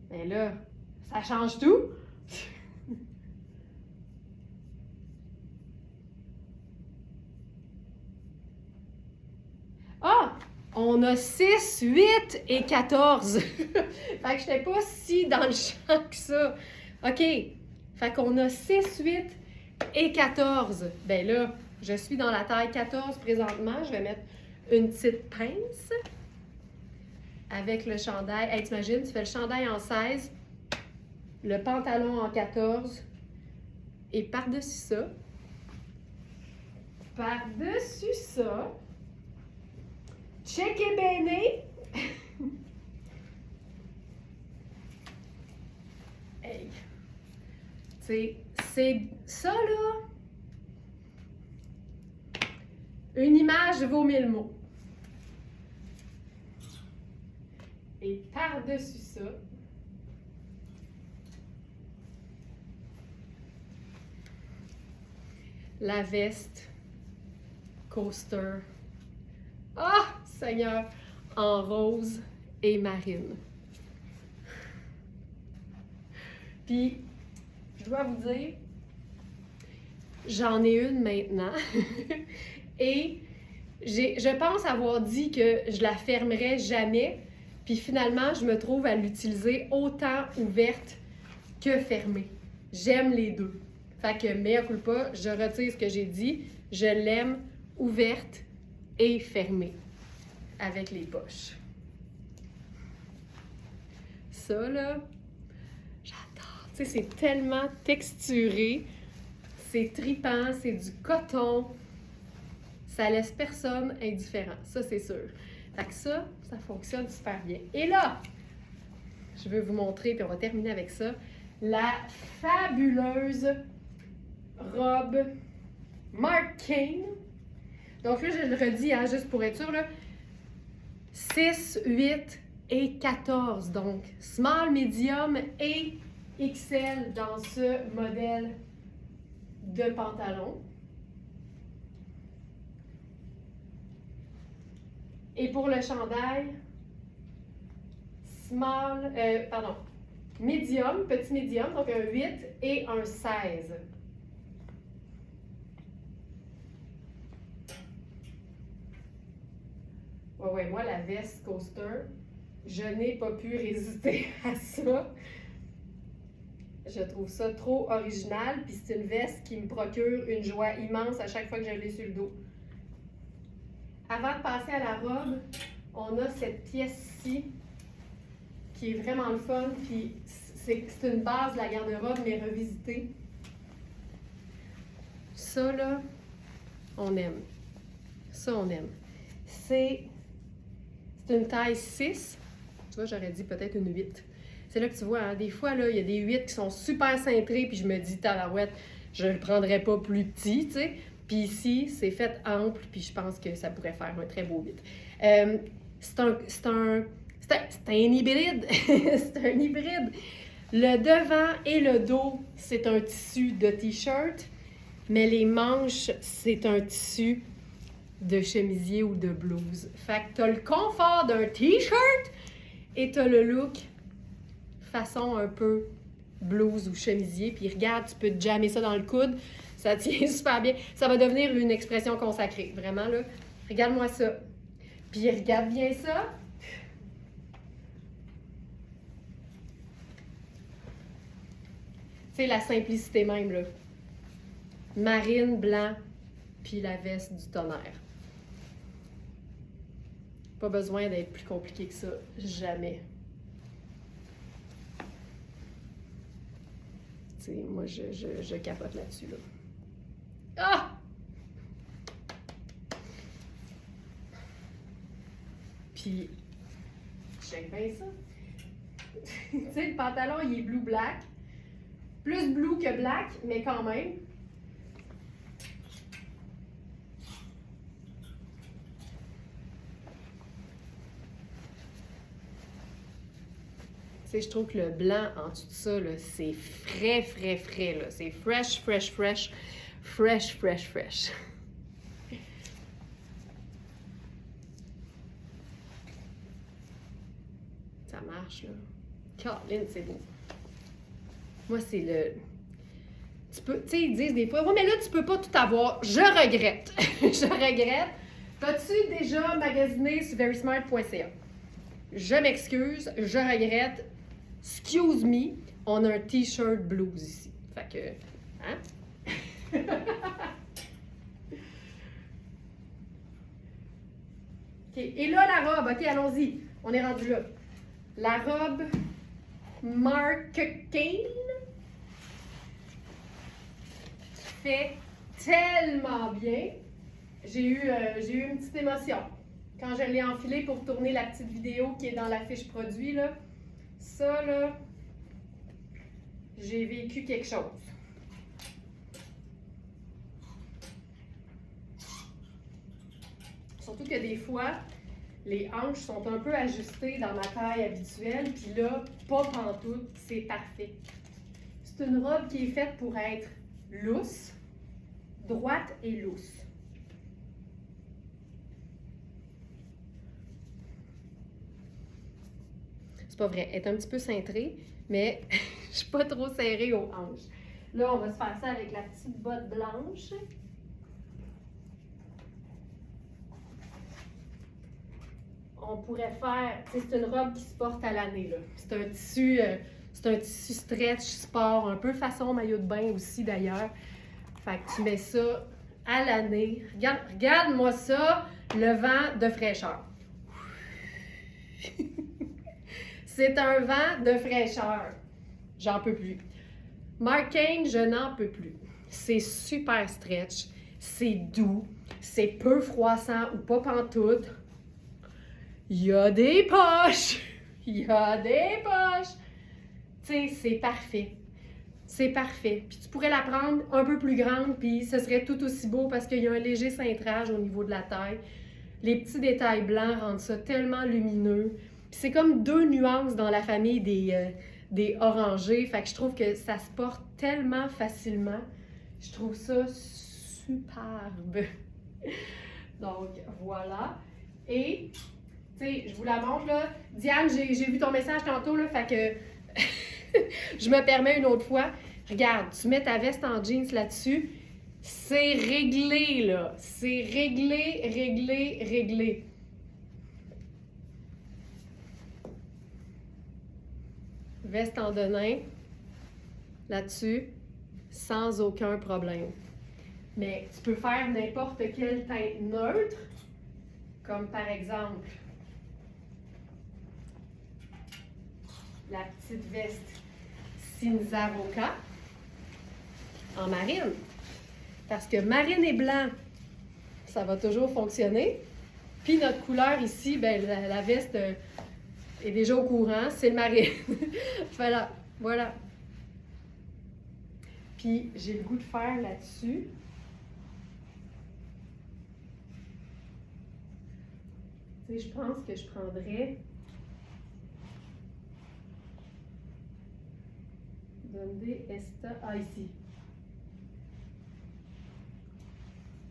Mais là, ça change tout. Ah! On a 6, 8 et 14. Fait que je n'étais pas si dans le champ que ça. OK. Fait qu'on a 6, 8 et 14. Ben là, je suis dans la taille 14 présentement. Je vais mettre une petite pince avec le chandail. Hey, t'imagines, tu fais le chandail en 16, le pantalon en 14 et par-dessus ça, check et bene, C'est ça, là. Une image vaut 1000 mots. Et par-dessus ça, la veste coaster. Ah, Seigneur, en rose et marine. Puis, je dois vous dire, j'en ai une maintenant. Et je pense avoir dit que je la fermerais jamais. Puis finalement, je me trouve à l'utiliser autant ouverte que fermée. J'aime les deux. Fait que, mea culpa, je retire ce que j'ai dit. Je l'aime ouverte et fermée avec les poches. Ça, là, j'adore. Tu sais, c'est tellement texturé. C'est tripant, c'est du coton. Ça laisse personne indifférent. Ça, c'est sûr. Fait que ça fonctionne super bien. Et là, je veux vous montrer, puis on va terminer avec ça, la fabuleuse robe Marc Cain. Donc là, je le redis, hein, juste pour être sûr, là, 6, 8 et 14. Donc, small, medium et XL dans ce modèle de pantalon. Et pour le chandail, medium, petit médium, donc un 8 et un 16. Ouais, moi, la veste coaster, je n'ai pas pu résister à ça. Je trouve ça trop original, puis c'est une veste qui me procure une joie immense à chaque fois que je l'ai sur le dos. Avant de passer à la robe, on a cette pièce-ci qui est vraiment le fun, puis c'est une base de la garde-robe, mais revisitée. Ça, là, on aime. Ça, on aime. C'est une taille 6. Tu vois, j'aurais dit peut-être une 8. C'est là que tu vois, hein, des fois, là, il y a des 8 qui sont super cintrés, puis je me dis, tabarouette, je ne le prendrais pas plus petit, tu sais. Puis ici, c'est fait ample, puis je pense que ça pourrait faire un très beau 8. C'est un hybride. C'est un hybride. Le devant et le dos, c'est un tissu de t-shirt, mais les manches, c'est un tissu de chemisier ou de blouse. Fait que t'as le confort d'un t-shirt et t'as le look façon un peu blouse ou chemisier. Puis regarde, tu peux te jammer ça dans le coude. Ça tient super bien. Ça va devenir une expression consacrée. Vraiment, là. Regarde-moi ça. Puis regarde bien ça. C'est la simplicité même, là. Marine, blanc, puis la veste du tonnerre. Pas besoin d'être plus compliqué que ça. Jamais. Tu sais, moi, je capote là-dessus, là. Ah! Puis, check bien ça. Tu sais, le pantalon, il est blue-black. Plus blue que black, mais quand même. Tu sais, je trouve que le blanc en dessous de ça, là, c'est frais, frais, frais, là. C'est fresh, fresh, fresh. Fresh, fresh, fresh. Ça marche, là. Caroline, c'est beau. Moi, c'est le... Tu sais, ils disent des fois, « Ouais, mais là, tu peux pas tout avoir. » Je regrette. Je regrette. As-tu déjà magasiné sur verysmart.ca? Je m'excuse, je regrette. Excuse me, on a un t-shirt blues ici. Fait que, hein? OK, et là, la robe. OK, allons-y. On est rendu là. La robe Marc Cain fait tellement bien. J'ai eu une petite émotion quand je l'ai enfilée pour tourner la petite vidéo qui est dans la fiche produit, là. Ça, là, j'ai vécu quelque chose. Surtout que des fois, les hanches sont un peu ajustées dans ma taille habituelle, puis là, pas pantoute, c'est parfait. C'est une robe qui est faite pour être lousse, droite et lousse. C'est pas vrai, elle est un petit peu cintrée, mais je suis pas trop serrée aux hanches. Là, on va se faire ça avec la petite botte blanche. On pourrait faire, c'est une robe qui se porte à l'année, là. C'est un tissu stretch sport, un peu façon maillot de bain aussi d'ailleurs. Fait que tu mets ça à l'année. Regarde-moi ça, le vent de fraîcheur. C'est un vent de fraîcheur. J'en peux plus. Marc Cain, je n'en peux plus. C'est super stretch, c'est doux, c'est peu froissant ou pas pantoute. Il y a des poches! Il y a des poches! Tu sais, c'est parfait. C'est parfait. Puis tu pourrais la prendre un peu plus grande, puis ce serait tout aussi beau parce qu'il y a un léger cintrage au niveau de la taille. Les petits détails blancs rendent ça tellement lumineux. Puis c'est comme deux nuances dans la famille des orangés. Fait que je trouve que ça se porte tellement facilement. Je trouve ça superbe. Donc, voilà. Et... tu sais, je vous la montre, là. Diane, j'ai vu ton message tantôt, là, fait que je me permets une autre fois. Regarde, tu mets ta veste en jeans là-dessus. C'est réglé, là. C'est réglé, réglé, réglé. Veste en denim, là-dessus, sans aucun problème. Mais tu peux faire n'importe quelle teinte neutre, comme par exemple... la petite veste Cinzavoca en marine. Parce que marine et blanc, ça va toujours fonctionner. Puis notre couleur ici, ben la veste est déjà au courant, c'est le marine. Voilà, voilà. Puis j'ai le goût de faire là-dessus. Tu sais, je pense que je prendrais Donde esta? Ah, ici.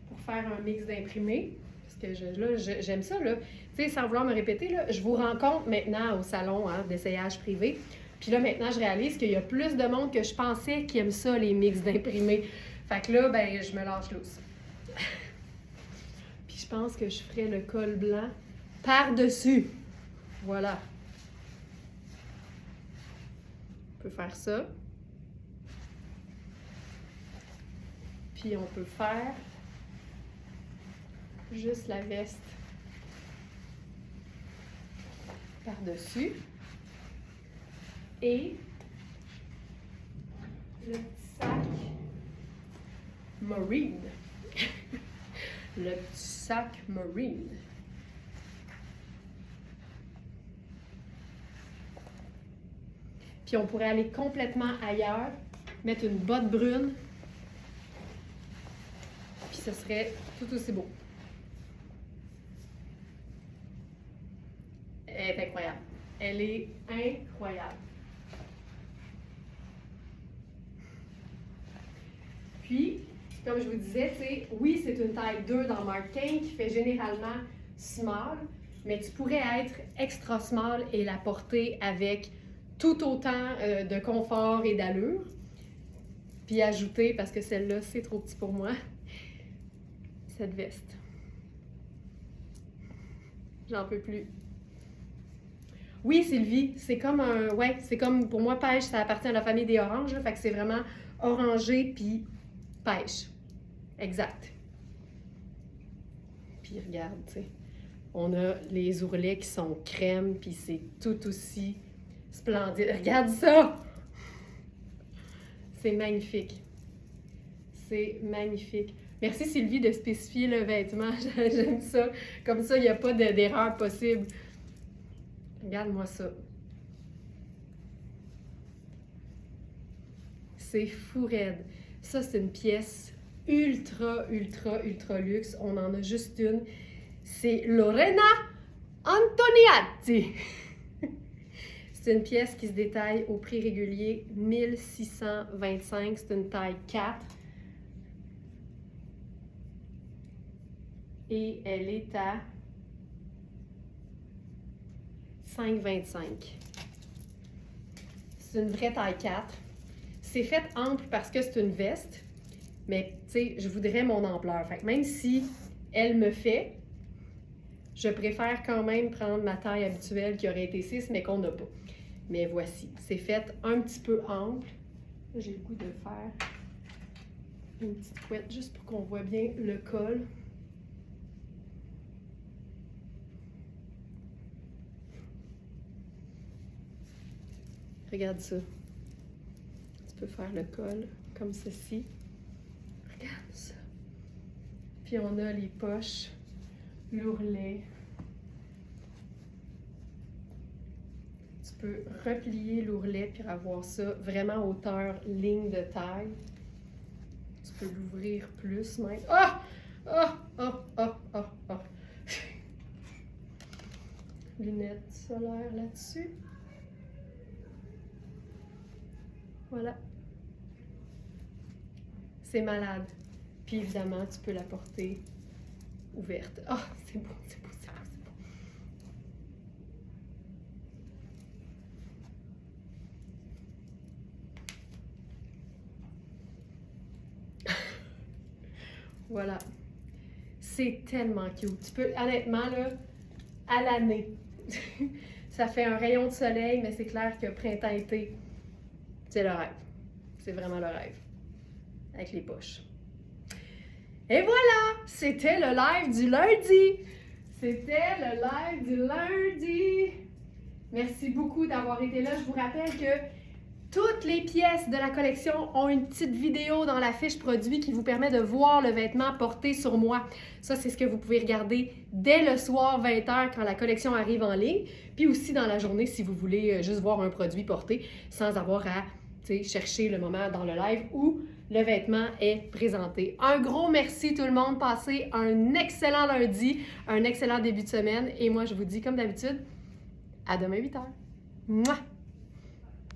Pour faire un mix d'imprimés. Parce que j'aime ça, là. Tu sais, sans vouloir me répéter, là, je vous rencontre maintenant au salon d'essayage privé. Puis là, maintenant, je réalise qu'il y a plus de monde que je pensais qui aime ça, les mix d'imprimés. Fait que là, ben, je me lâche lousse. Puis je pense que je ferai le col blanc par-dessus. Voilà. On peut faire ça. Puis on peut faire juste la veste par-dessus. Et le petit sac marine. Le petit sac marine. Puis on pourrait aller complètement ailleurs, mettre une botte brune. Puis ce serait tout aussi beau. Elle est incroyable. Elle est incroyable. Puis, comme je vous disais, tu sais, oui, c'est une taille 2 dans Marc Cain qui fait généralement small, mais tu pourrais être extra small et la porter avec tout autant de confort et d'allure. Puis ajouter, parce que celle-là, c'est trop petit pour moi, cette veste. J'en peux plus. Oui, Sylvie, c'est comme un... ouais, c'est comme, pour moi, pêche, ça appartient à la famille des oranges, là, fait que c'est vraiment orangé puis pêche. Exact. Puis regarde, tu sais, on a les ourlets qui sont crème, puis c'est tout aussi splendide. Regarde ça! C'est magnifique. C'est magnifique. Merci Sylvie de spécifier le vêtement. J'aime ça. Comme ça, il n'y a pas d'erreur possible. Regarde-moi ça. C'est fou raide. Ça, c'est une pièce ultra, ultra, ultra luxe. On en a juste une. c'est Lorena Antoniatti. C'est une pièce qui se détaille au prix régulier 1625. C'est une taille 4. Et elle est à 5,25. C'est une vraie taille 4. C'est fait ample parce que c'est une veste, mais tu sais, je voudrais mon ampleur. Fait que même si elle me fait, je préfère quand même prendre ma taille habituelle qui aurait été 6, mais qu'on n'a pas. Mais voici, c'est fait un petit peu ample. J'ai le goût de faire une petite couette juste pour qu'on voit bien le col. Regarde ça. Tu peux faire le col comme ceci. Regarde ça. Puis on a les poches, l'ourlet. Tu peux replier l'ourlet puis avoir ça vraiment hauteur ligne de taille. Tu peux l'ouvrir plus même. Ah! Ah! Ah! Ah! Ah! Ah! Lunettes solaires là-dessus. Voilà. C'est malade. Puis évidemment, tu peux la porter ouverte. Ah, c'est beau, c'est beau, c'est beau, c'est beau. Voilà. C'est tellement cute. Tu peux, honnêtement, là, à l'année, ça fait un rayon de soleil, mais c'est clair que printemps-été, c'est le rêve. C'est vraiment le rêve. Avec les poches. Et voilà! C'était le live du lundi! C'était le live du lundi! Merci beaucoup d'avoir été là. Je vous rappelle que toutes les pièces de la collection ont une petite vidéo dans la fiche produit qui vous permet de voir le vêtement porté sur moi. Ça, c'est ce que vous pouvez regarder dès le soir 20h quand la collection arrive en ligne. Puis aussi dans la journée si vous voulez juste voir un produit porté sans avoir à chercher le moment dans le live où le vêtement est présenté. Un gros merci tout le monde. Passez un excellent lundi, un excellent début de semaine. Et moi, je vous dis comme d'habitude, à demain 8h. Mouah!